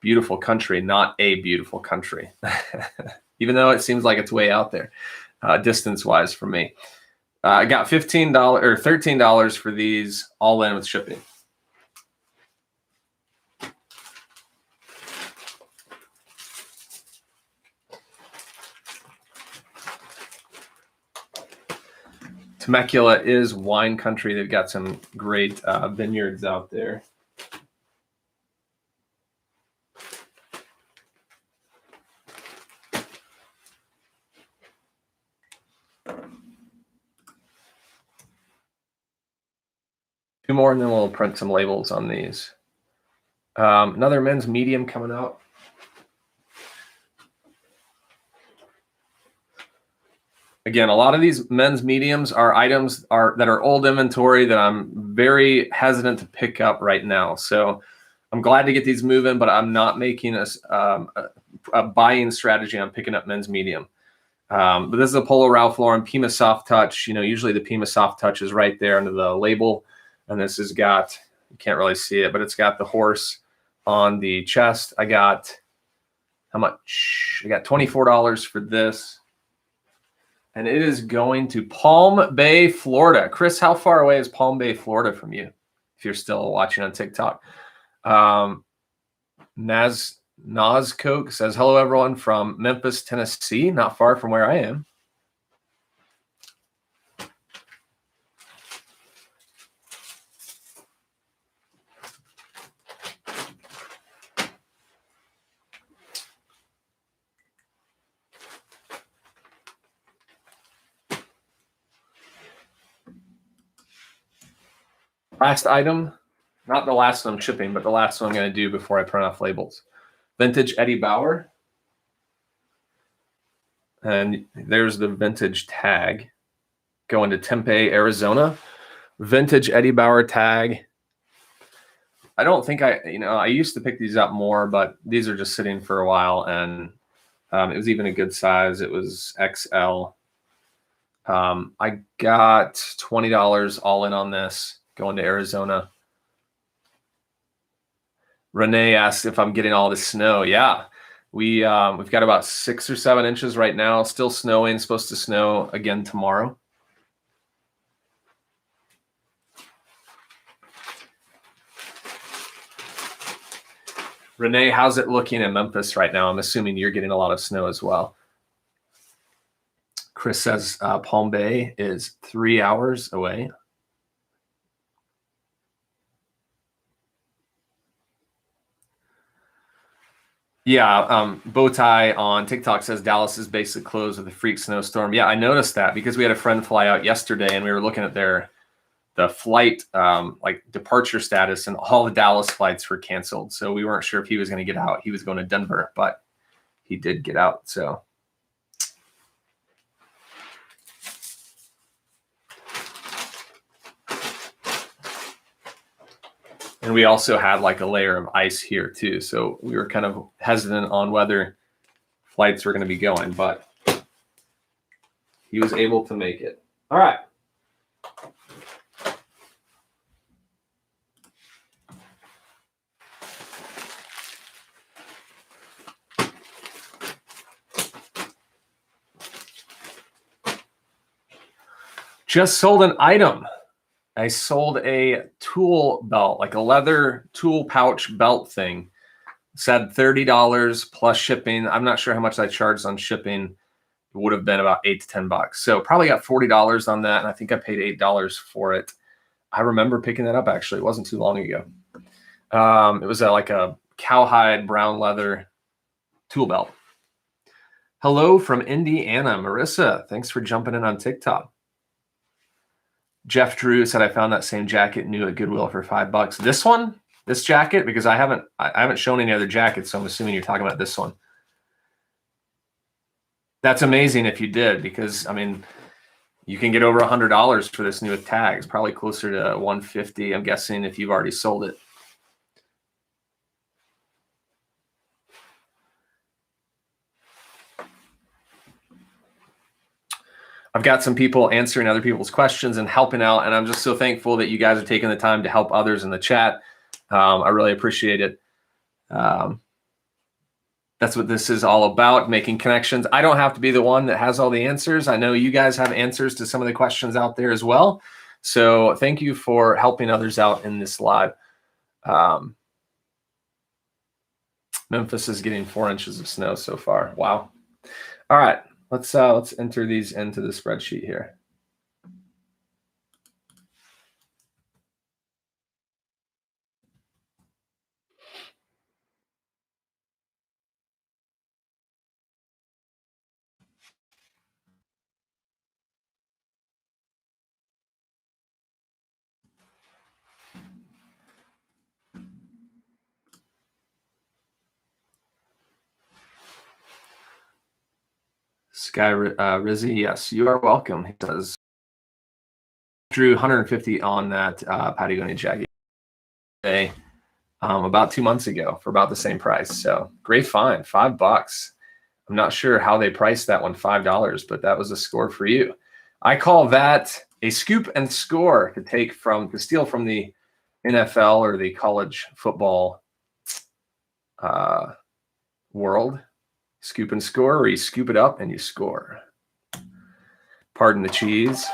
Beautiful country, not a beautiful country. Even though it seems like it's way out there. Distance-wise for me. I got $15 or $13 for these all in with shipping. Temecula is wine country. They've got some great vineyards out there. Two more, and then we'll print some labels on these. Another men's medium coming out. Again, a lot of these men's mediums are items that are old inventory that I'm very hesitant to pick up right now. So I'm glad to get these moving, but I'm not making a buying strategy on picking up men's medium. But this is a Polo Ralph Lauren Pima Soft Touch. You know, usually the Pima Soft Touch is right there under the label. And this has got, you can't really see it, but it's got the horse on the chest. I got, how much? I got $24 for this. And it is going to Palm Bay, Florida. Chris, how far away is Palm Bay, Florida from you? If you're still watching on TikTok. Nas Coke says, hello, everyone from Memphis, Tennessee. Not far from where I am. Last item, not the last one I'm shipping, but the last one I'm going to do before I print off labels. Vintage Eddie Bauer. And there's the vintage tag going to Tempe, Arizona. Vintage Eddie Bauer tag. I don't think I used to pick these up more, but these are just sitting for a while, and it was even a good size. It was XL. I got $20 all in on this going to Arizona. Renee asked if I'm getting all the snow. Yeah, we've got about 6 or 7 inches right now. Still snowing. Supposed to snow again tomorrow. Renee, how's it looking in Memphis right now? I'm assuming you're getting a lot of snow as well. Chris says Palm Bay is 3 hours away. Yeah, Bowtie on TikTok says Dallas is basically closed with a freak snowstorm. Yeah, I noticed that because we had a friend fly out yesterday and we were looking at the flight like departure status, and all the Dallas flights were canceled. So we weren't sure if he was going to get out. He was going to Denver, but he did get out. So and we also had like a layer of ice here too. So we were kind of hesitant on whether flights were going to be going, but he was able to make it. All right. Just sold an item. I sold a tool belt, like a leather tool pouch belt thing. It said $30 plus shipping. I'm not sure how much I charged on shipping. It would have been about $8 to $10. So probably got $40 on that, and I think I paid $8 for it. I remember picking that up actually. It wasn't too long ago. It was like a cowhide brown leather tool belt. Hello from Indiana, Marissa. Thanks for jumping in on TikTok. Jeff Drew said I found that same jacket new at Goodwill for $5. This jacket, because I haven't shown any other jackets, so I'm assuming you're talking about this one. That's amazing if you did, because I mean, you can get over $100 for this new with tags, probably closer to $150. I'm guessing if you've already sold it. I've got some people answering other people's questions and helping out, and I'm just so thankful that you guys are taking the time to help others in the chat. I really appreciate it. That's what this is all about, making connections. I don't have to be the one that has all the answers. I know you guys have answers to some of the questions out there as well. So thank you for helping others out in this live. Memphis is getting 4 inches of snow so far. Wow. All right, let's enter these into the spreadsheet here. Sky Rizzy, yes, you are welcome. He does. Drew 150 on that Patagonia jacket today, about 2 months ago for about the same price. So great find, $5. I'm not sure how they priced that one, $5, but that was a score for you. I call that a scoop and score to steal from the NFL or the college football world. Scoop and score, or you scoop it up and you score. Pardon the cheese.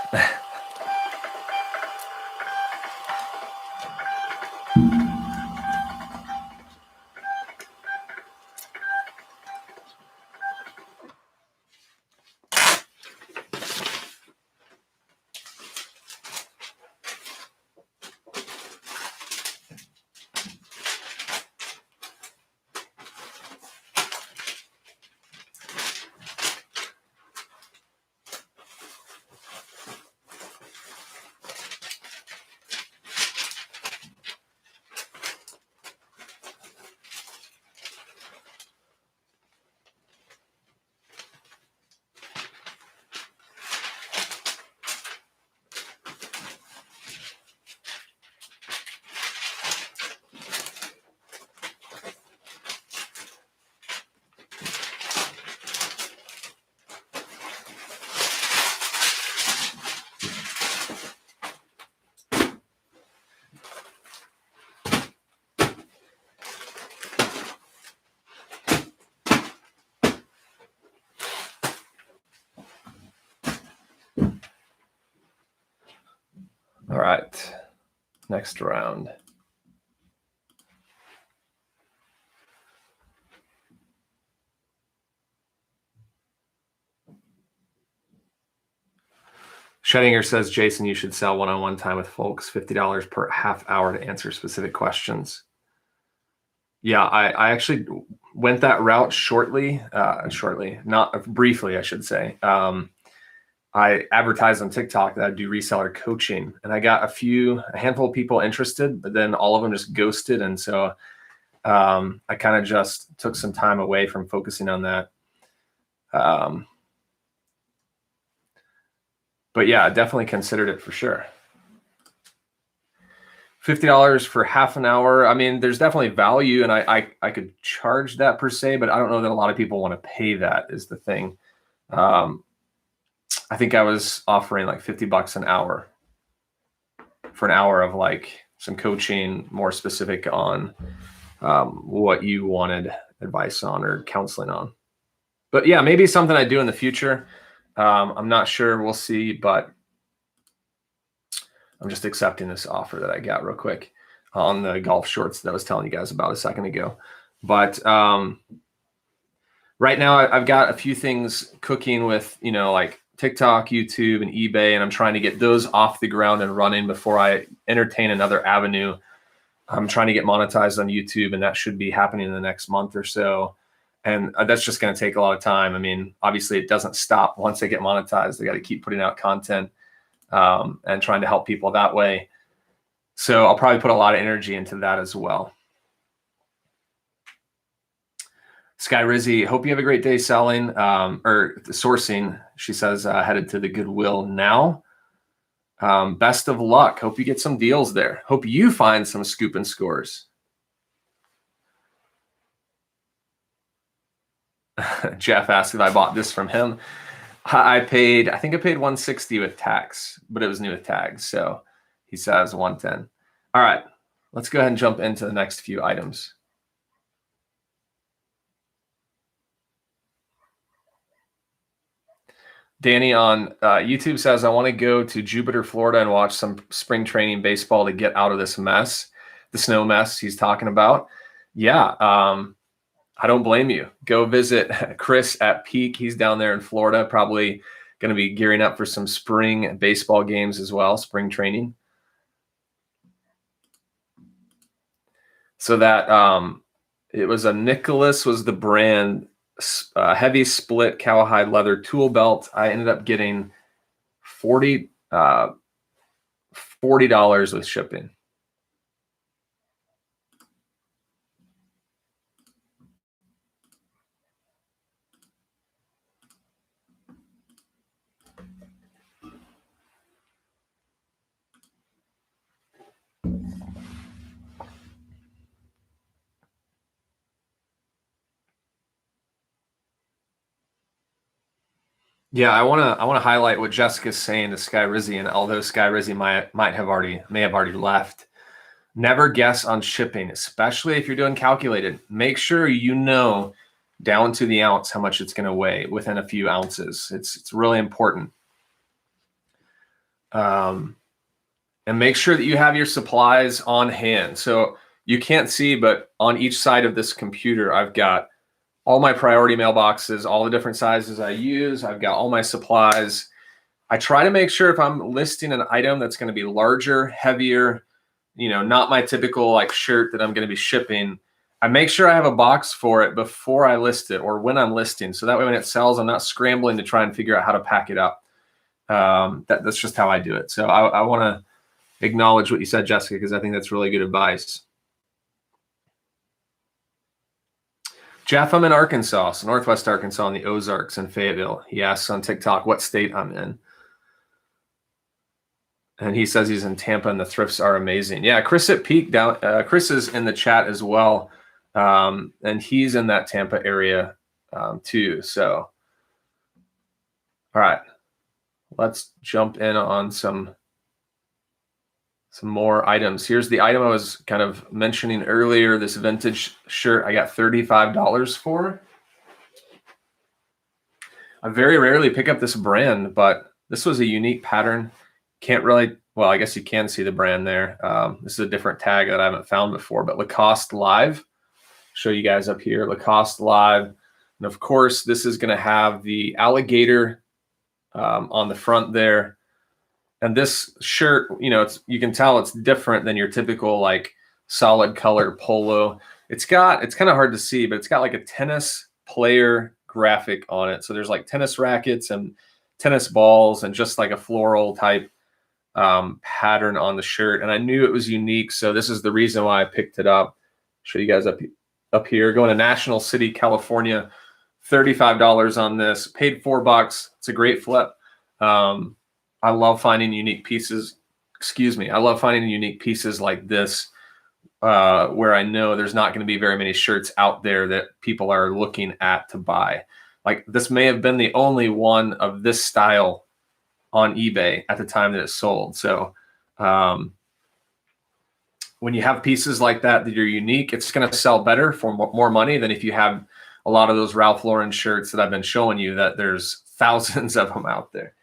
All right, next round. Schrodinger says, Jason, you should sell one-on-one time with folks, $50 per half hour to answer specific questions. Yeah, I actually went that route shortly, not briefly, I should say. I advertised on TikTok that I do reseller coaching, and I got a handful of people interested, but then all of them just ghosted. And so I kind of just took some time away from focusing on that. But yeah, definitely considered it for sure. $50 for half an hour. I mean, there's definitely value, and I could charge that per se, but I don't know that a lot of people want to pay that is the thing. I think I was offering like $50 an hour for an hour of like some coaching, more specific on what you wanted advice on or counseling on. But yeah, maybe something I do in the future. I'm not sure. We'll see, but I'm just accepting this offer that I got real quick on the golf shorts that I was telling you guys about a second ago. But right now I've got a few things cooking with, like TikTok, YouTube, and eBay, and I'm trying to get those off the ground and running before I entertain another avenue. I'm trying to get monetized on YouTube, and that should be happening in the next month or so. And that's just going to take a lot of time. I mean, obviously it doesn't stop once they get monetized. They got to keep putting out content and trying to help people that way. So I'll probably put a lot of energy into that as well. Sky Rizzy, hope you have a great day selling or sourcing. She says headed to the Goodwill now. Best of luck. Hope you get some deals there. Hope you find some scoop and scores. Jeff asked if I bought this from him. I think I paid $160 with tax, but it was new with tags. So he says $110. All right, let's go ahead and jump into the next few items. Danny on YouTube says, I want to go to Jupiter, Florida and watch some spring training baseball to get out of this mess, the snow mess he's talking about. Yeah, I don't blame you. Go visit Chris at Peak. He's down there in Florida, probably going to be gearing up for some spring baseball games as well, spring training. So that it was a Nicholas was the brand, heavy split cowhide leather tool belt. I ended up getting $40 with shipping. Yeah, I want to highlight what Jessica's saying to Sky Rizzy, and although Sky Rizzy may have already left, never guess on shipping, especially if you're doing calculated. Make sure you know down to the ounce how much it's going to weigh within a few ounces. It's really important. And make sure that you have your supplies on hand. So you can't see, but on each side of this computer, I've got all my priority mailboxes, all the different sizes I use. I've got all my supplies. I try to make sure if I'm listing an item that's going to be larger, heavier, not my typical like shirt that I'm going to be shipping, I make sure I have a box for it before I list it or when I'm listing. So that way when it sells, I'm not scrambling to try and figure out how to pack it up. That's just how I do it. So I want to acknowledge what you said, Jessica, because I think that's really good advice. Jeff, I'm in Arkansas, so Northwest Arkansas in the Ozarks in Fayetteville. He asks on TikTok what state I'm in. And he says he's in Tampa and the thrifts are amazing. Yeah, Chris at Peak down. Chris is in the chat as well. And he's in that Tampa area too. So, all right, let's jump in on some more items. Here's the item I was kind of mentioning earlier, this vintage shirt I got $35 for. I very rarely pick up this brand, but this was a unique pattern. Can't really well, I guess you can see the brand there. This is a different tag that I haven't found before, but Lacoste Live. Show you guys up here, Lacoste Live. And of course, this is going to have the alligator on the front there. And this shirt, you know, you can tell it's different than your typical like solid color polo. It's kind of hard to see, but it's got like a tennis player graphic on it. So there's like tennis rackets and tennis balls and just like a floral type pattern on the shirt. And I knew it was unique. So this is the reason why I picked it up. Show you guys up here, going to National City, California, $35 on this, paid $4. It's a great flip. I love finding unique pieces. Excuse me. I love finding unique pieces like this, where I know there's not going to be very many shirts out there that people are looking at to buy. Like this may have been the only one of this style on eBay at the time that it sold. So when you have pieces like that that are unique, it's going to sell better for more money than if you have a lot of those Ralph Lauren shirts that I've been showing you that there's thousands of them out there.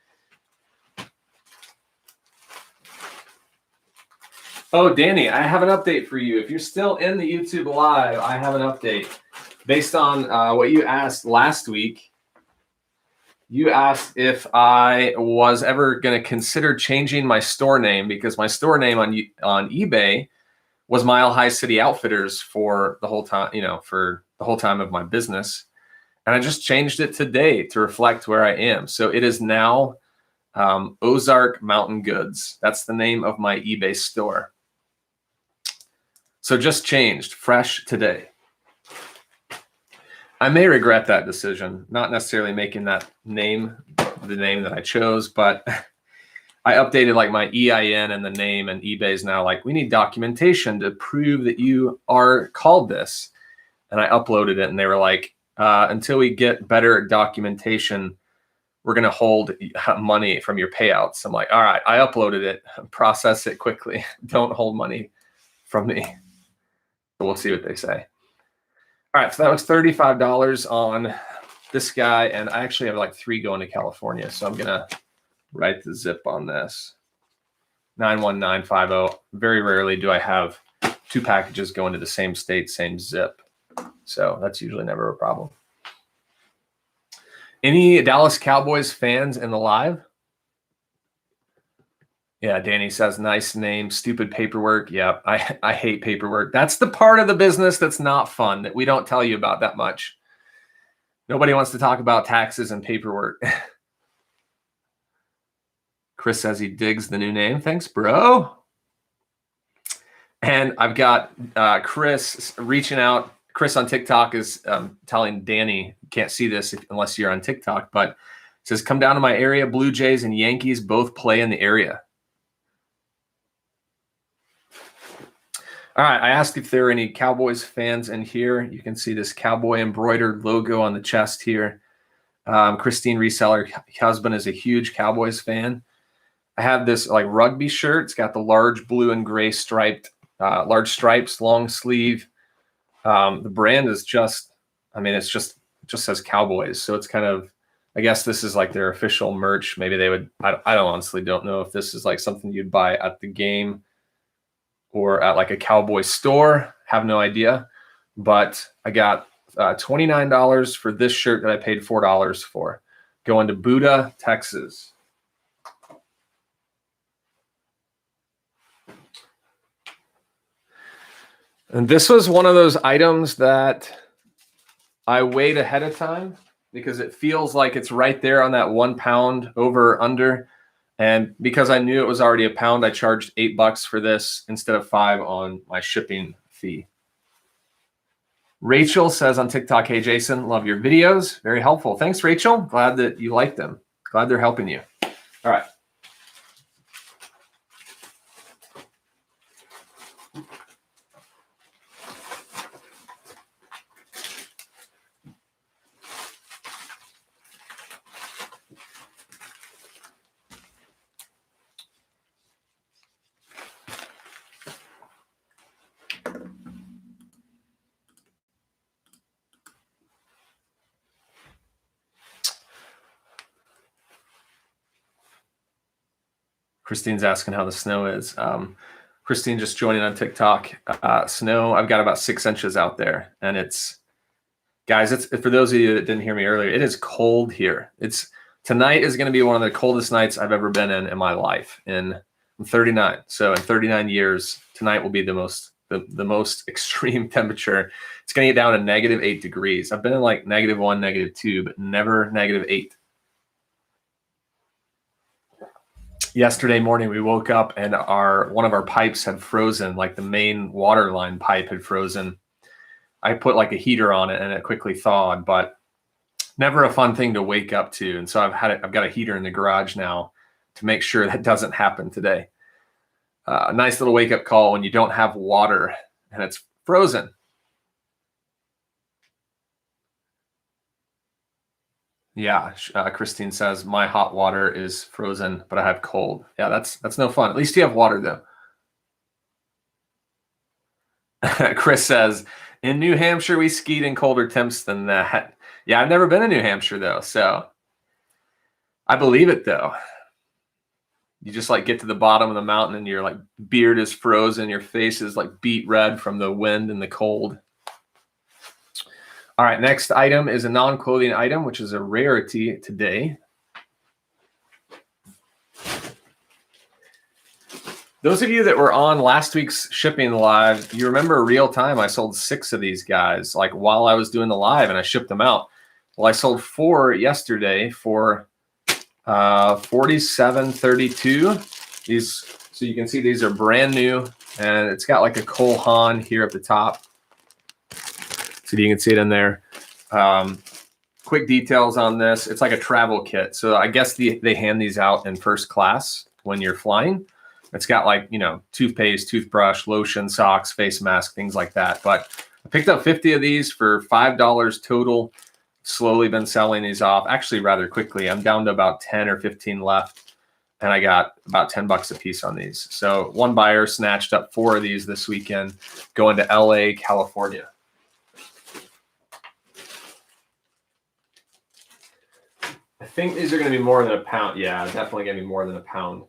Oh, Danny, I have an update for you. If you're still in the YouTube Live, I have an update. Based on what you asked last week, you asked if I was ever going to consider changing my store name, because my store name on eBay was Mile High City Outfitters for the whole time, you know, for the whole time of my business. And I just changed it today to reflect where I am. So it is now Ozark Mountain Goods. That's the name of my eBay store. So just changed, fresh today. I may regret that decision, not necessarily making that name the name that I chose, but I updated like my EIN and the name, and eBay's now like, we need documentation to prove that you are called this. And I uploaded it, and they were like, until we get better documentation, we're going to hold money from your payouts. I'm like, all right, I uploaded it, process it quickly. Don't hold money from me. We'll see what they say. All right, so that was $35 on this guy, and I actually have like 3 going to California, so I'm gonna write the zip on this. 91950. Very rarely do I have 2 packages going to the same state, same zip, so that's usually never a problem. Any Dallas Cowboys fans in the live? Yeah, Danny says, nice name, stupid paperwork. Yeah, I hate paperwork. That's the part of the business that's not fun, that we don't tell you about that much. Nobody wants to talk about taxes and paperwork. Chris says he digs the new name. Thanks, bro. And I've got Chris reaching out. Chris on TikTok is telling Danny, you can't see this unless you're on TikTok, but says, come down to my area. Blue Jays and Yankees both play in the area. All right, I asked if there are any Cowboys fans in here. You can see this cowboy embroidered logo on the chest here. Christine Reseller, husband, is a huge Cowboys fan. I have this like rugby shirt. It's got the large blue and gray striped, large stripes, long sleeve. The brand is just, I mean, it just says Cowboys. So it's kind of, I guess this is like their official merch. Maybe they would, I honestly don't know if this is like something you'd buy at the game or at like a Cowboy store. Have no idea. But I got $29 for this shirt that I paid $4 for. Going to Buda, Texas. And this was one of those items that I weighed ahead of time because it feels like it's right there on that 1 pound over or under. And because I knew it was already a pound, I charged $8 for this instead of $5 on my shipping fee. Rachel says on TikTok, hey, Jason, love your videos. Very helpful. Thanks, Rachel. Glad that you like them. Glad they're helping you. All right. Christine's asking how the snow is. Christine just joining on TikTok. Snow, I've got about 6 inches out there, and guys, it's for those of you that didn't hear me earlier, it is cold here. Tonight is going to be one of the coldest nights I've ever been in my life. I'm 39, so in 39 years, tonight will be the most extreme temperature. It's going to get down to -8 degrees. I've been in like -1, -2, but never -8. Yesterday morning, we woke up and one of our pipes had frozen, like the main water line pipe had frozen. I put like a heater on it and it quickly thawed, but never a fun thing to wake up to. And so I've got a heater in the garage now to make sure that doesn't happen today. A nice little wake up call when you don't have water and it's frozen. Yeah, Christine says my hot water is frozen, but I have cold. Yeah, that's no fun. At least you have water though. Chris says in New Hampshire we skied in colder temps than that. Yeah, I've never been to New Hampshire though, so I believe it though. You just like get to the bottom of the mountain and your like beard is frozen, your face is like beet red from the wind and the cold. All right, next item is a non-clothing item, which is a rarity today. Those of you that were on last week's shipping live, you remember real time I sold 6 of these guys like while I was doing the live and I shipped them out. Well, I sold 4 yesterday for $47.32. These, so you can see these are brand new, and it's got like a Cole Haan here at the top. So you can see it in there. Quick details on this. It's like a travel kit. So I guess they hand these out in first class when you're flying. It's got like, toothpaste, toothbrush, lotion, socks, face mask, things like that. But I picked up 50 of these for $5 total. Slowly been selling these off actually rather quickly. I'm down to about 10 or 15 left, and I got about $10 a piece on these. So one buyer snatched up 4 of these this weekend going to LA, California. I think these are going to be more than a pound. Yeah, definitely going to be more than a pound.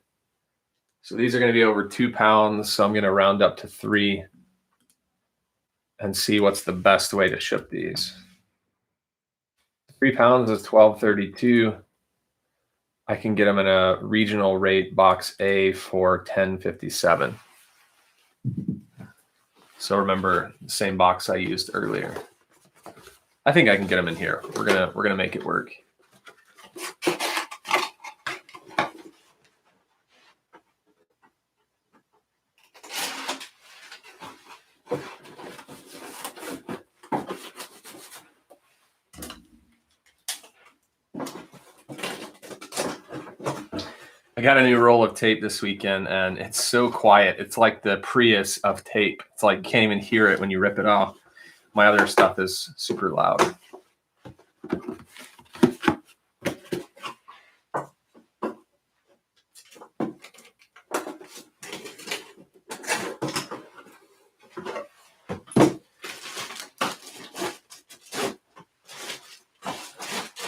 So these are going to be over 2 pounds. So I'm going to round up to 3 and see what's the best way to ship these. 3 pounds is $12.32. I can get them in a regional rate box A for $10.57. So remember the same box I used earlier. I think I can get them in here. We're gonna make it work. I got a new roll of tape this weekend, and it's so quiet. It's like the Prius of tape. It's like you can't even hear it when you rip it off. My other stuff is super loud.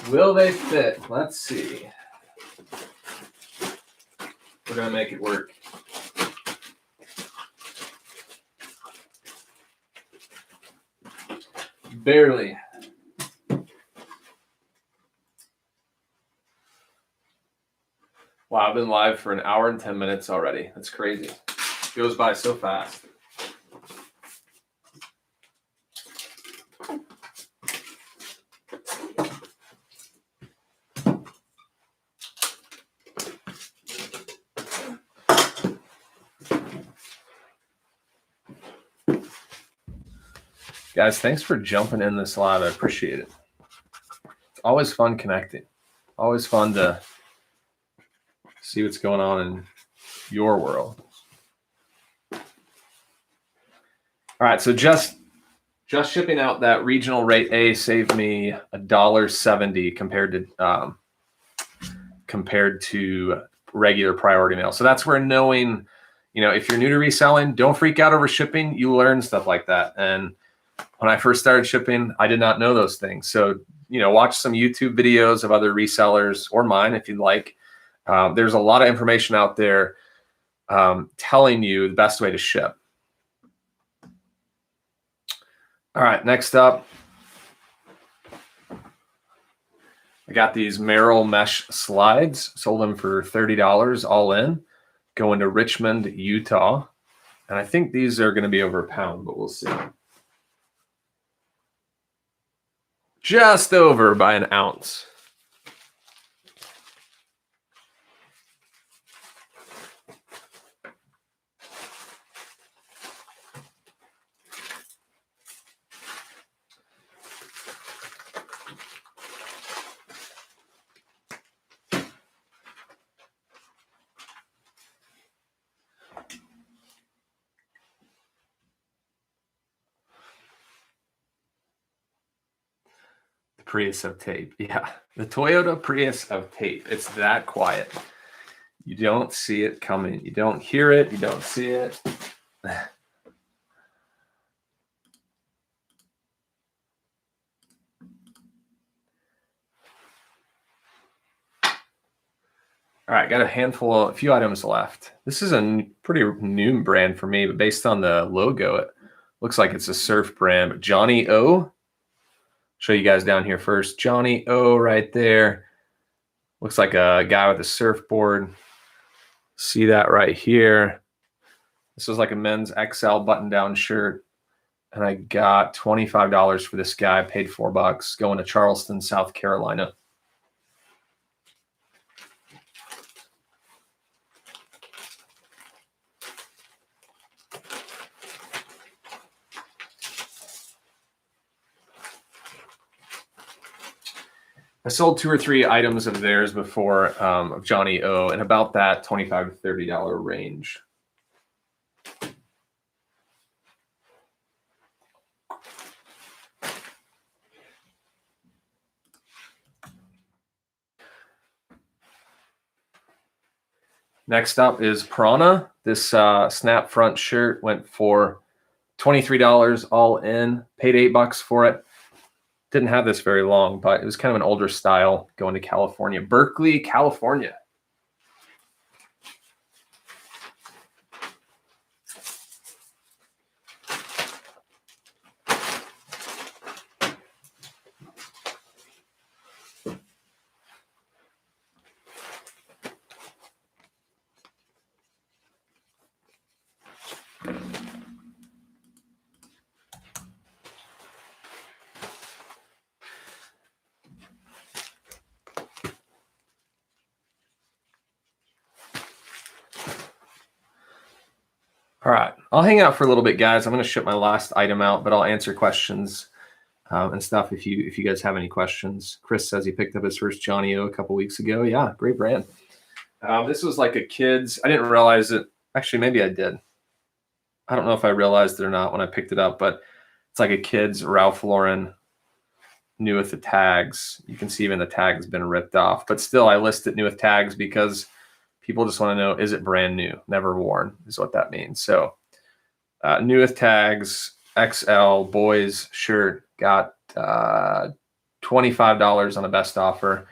Will they fit? Let's see. We're going to make it work. Barely. Wow, I've been live for 1 hour and 10 minutes already. That's crazy. It goes by so fast. Guys, thanks for jumping in this live. I appreciate it. It's always fun connecting. Always fun to see what's going on in your world. All right, so just shipping out that regional rate A saved me $1.70 compared to regular priority mail. So that's where knowing, if you're new to reselling, don't freak out over shipping. You learn stuff like that. And when I first started shipping, I did not know those things. So, watch some YouTube videos of other resellers or mine if you'd like, There's a lot of information out there telling you the best way to ship. All right, next up, I got these Merrill mesh slides, sold them for $30 all in, going to Richmond, Utah. And I think these are going to be over £1, but we'll see. Just over by an ounce. The Prius of tape. Yeah, the Toyota Prius of tape. It's that quiet. You don't see it coming. You don't hear it. You don't see it. All right, got a few items left. This is a pretty new brand for me, but based on the logo, it looks like it's a surf brand. But Johnny O. Show you guys down here first. Johnny O right there. Looks like a guy with a surfboard. See that right here. This was like a men's XL button-down shirt. And I got $25 for this guy. Paid $4 going to Charleston, South Carolina. I sold 2 or 3 items of theirs before of Johnny O, and about that $25 to $30 range. Next up is Prana. This snap front shirt went for $23 all in. Paid $8 for it. Didn't have this very long, but it was kind of an older style going to California. Berkeley, California. All right, I'll hang out for a little bit, guys. I'm going to ship my last item out, but I'll answer questions and stuff if you guys have any questions. Chris says he picked up his first Johnny O a couple weeks ago. Yeah, great brand. This was like a kid's. I didn't realize it. Actually, maybe I did. I don't know if I realized it or not when I picked it up, but it's like a kid's Ralph Lauren, new with the tags. You can see even the tag has been ripped off, but still I list it new with tags because people just want to know, is it brand new? Never worn is what that means. So new with tags, XL boys shirt, got $25 on a best offer.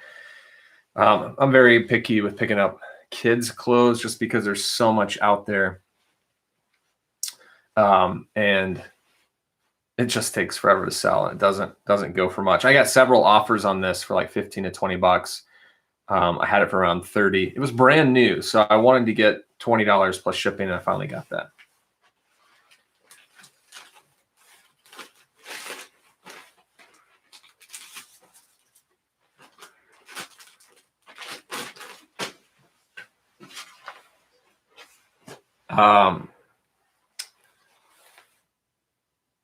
I'm very picky with picking up kids clothes just because there's so much out there. And it just takes forever to sell. And it doesn't go for much. I got several offers on this for like 15 to 20 bucks. I had it for around 30. It was brand new. So I wanted to get $20 plus shipping, and I finally got that.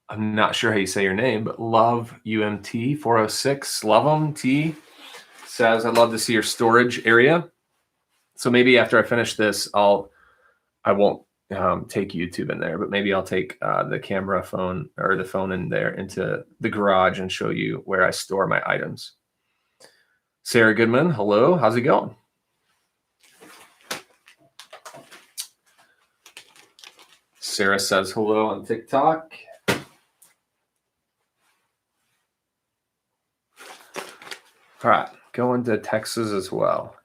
I'm not sure how you say your name, but Love UMT 406, Love 'em T says, I'd love to see your storage area. So maybe after I finish this, I won't take YouTube in there, but maybe I'll take the camera phone or the phone in there into the garage and show you where I store my items. Sarah Goodman, hello, how's it going? Sarah says hello on TikTok. All right, going to Texas as well.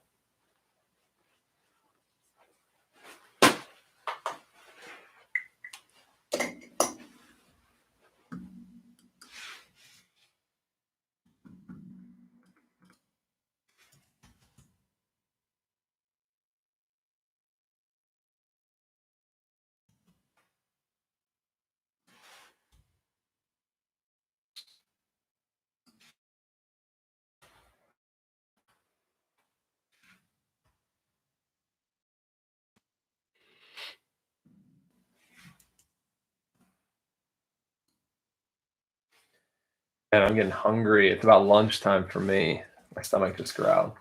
And I'm getting hungry. It's about lunchtime for me. My stomach just growled.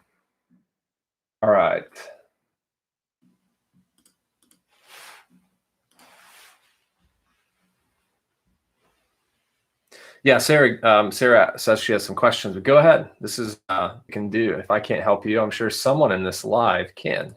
All right. Yeah, Sarah says she has some questions, but go ahead. This is you can do. If I can't help you, I'm sure someone in this live can.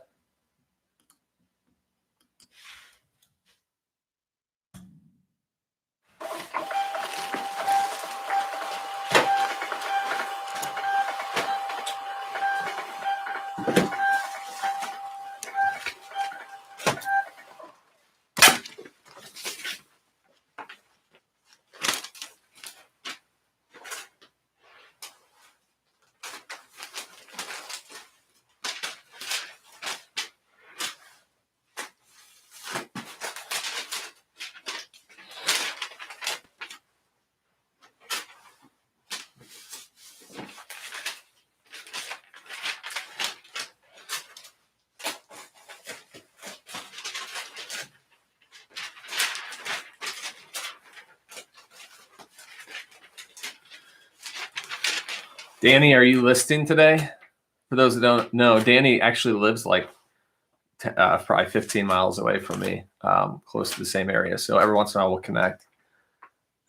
Danny, are you listing today? For those that don't know, Danny actually lives like probably 15 miles away from me, close to the same area. So every once in a while we'll connect.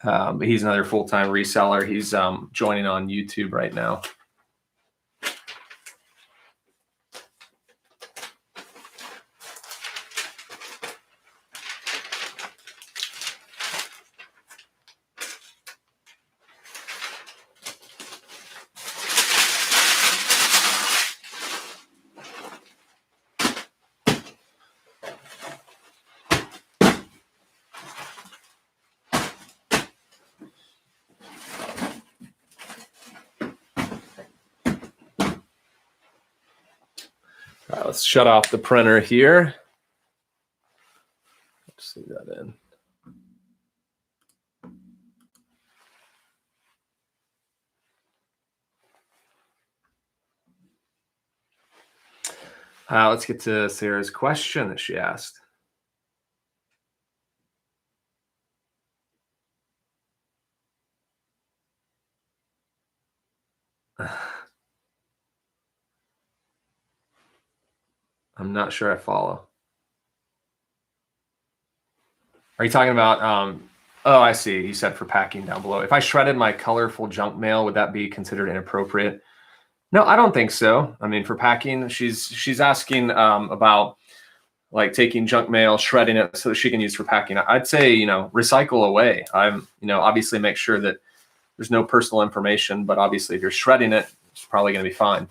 But he's another full-time reseller. He's joining on YouTube right now. All right, let's shut off the printer here. Let's leave that in. Let's get to Sarah's question that she asked. I'm not sure I follow. Are you talking about, oh, I see. You said for packing down below. If I shredded my colorful junk mail, would that be considered inappropriate? No, I don't think so. I mean, for packing, she's asking about like taking junk mail, shredding it so that she can use for packing. I'd say, recycle away. Obviously make sure that there's no personal information, but obviously if you're shredding it, it's probably going to be fine.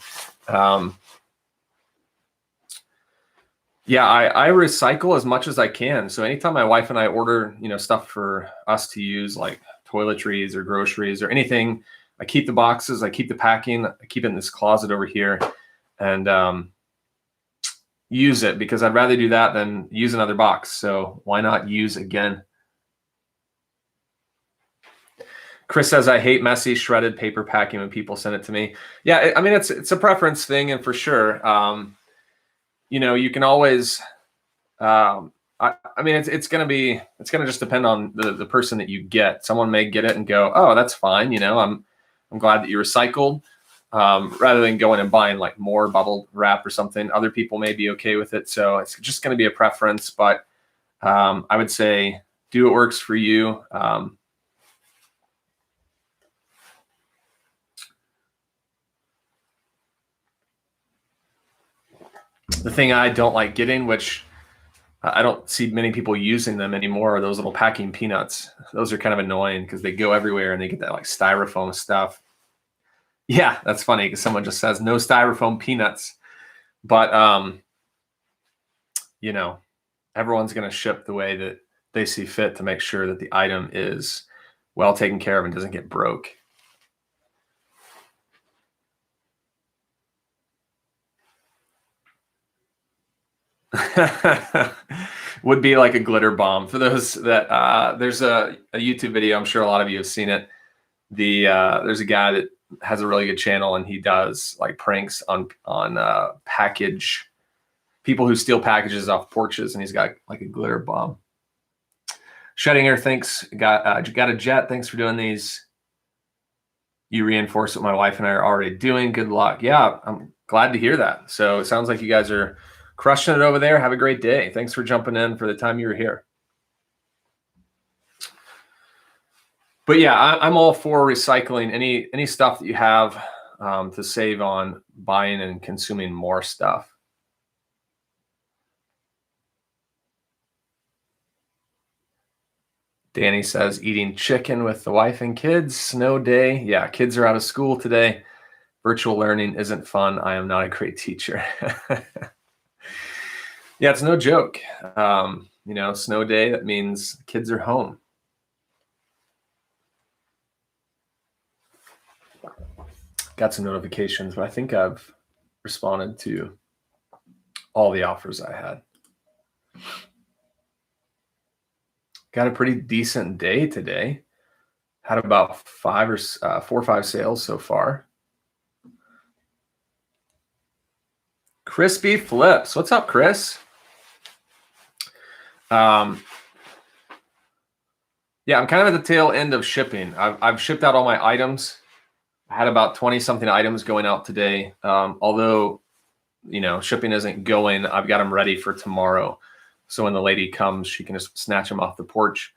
Yeah, I recycle as much as I can. So anytime my wife and I order, stuff for us to use, like toiletries or groceries or anything, I keep the boxes, I keep the packing, I keep it in this closet over here, and use it because I'd rather do that than use another box. So why not use again? Chris says, I hate messy shredded paper packing when people send it to me. Yeah, I mean, it's a preference thing, and for sure, you can always, I mean, it's going to just depend on the person that you get. Someone may get it and go, oh, that's fine. I'm glad that you recycled, rather than going and buying like more bubble wrap or something. Other people may be okay with it. So it's just going to be a preference, but, I would say do what works for you. The thing I don't like getting, which I don't see many people using them anymore, are those little packing peanuts. Those are kind of annoying because they go everywhere and they get that like styrofoam stuff. Yeah, that's funny because someone just says no styrofoam peanuts. But, everyone's going to ship the way that they see fit to make sure that the item is well taken care of and doesn't get broke. Would be like a glitter bomb. For those that there's a YouTube video, I'm sure a lot of you have seen it. There's a guy that has a really good channel and he does like pranks on package people who steal packages off porches, and he's got like a glitter bomb. Sheddinger, thanks. Got a jet. Thanks for doing these. You reinforce what my wife and I are already doing. Good luck. Yeah, I'm glad to hear that. So it sounds like you guys are crushing it over there. Have a great day. Thanks for jumping in for the time you were here. But yeah, I'm all for recycling any stuff that you have to save on buying and consuming more stuff. Danny says eating chicken with the wife and kids, snow day. Yeah, kids are out of school today. Virtual learning isn't fun. I am not a great teacher. Yeah, it's no joke. Snow day, that means kids are home. Got some notifications, but I think I've responded to all the offers I had. Got a pretty decent day today. Had about 4 or 5 sales so far. Crispy Flips. What's up, Chris? Yeah, I'm kind of at the tail end of shipping. I've shipped out all my items. I had about 20 something items going out today. Although, shipping isn't going, I've got them ready for tomorrow. So when the lady comes, she can just snatch them off the porch.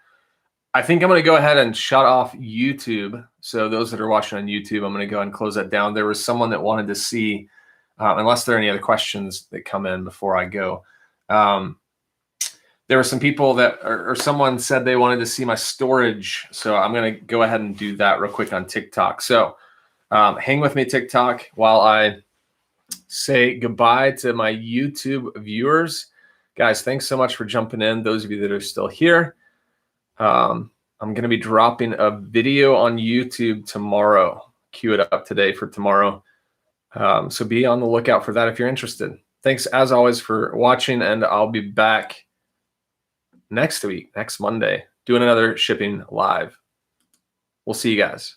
I think I'm going to go ahead and shut off YouTube. So those that are watching on YouTube, I'm going to go ahead and close that down. There was someone that wanted to see, unless there are any other questions that come in before I go. There were some people that, or someone said they wanted to see my storage. So I'm going to go ahead and do that real quick on TikTok. So hang with me, TikTok, while I say goodbye to my YouTube viewers. Guys, thanks so much for jumping in. Those of you that are still here. I'm going to be dropping a video on YouTube tomorrow. Cue it up today for tomorrow. So be on the lookout for that if you're interested. Thanks, as always, for watching, and I'll be back next week, next Monday, doing another shipping live. We'll see you guys.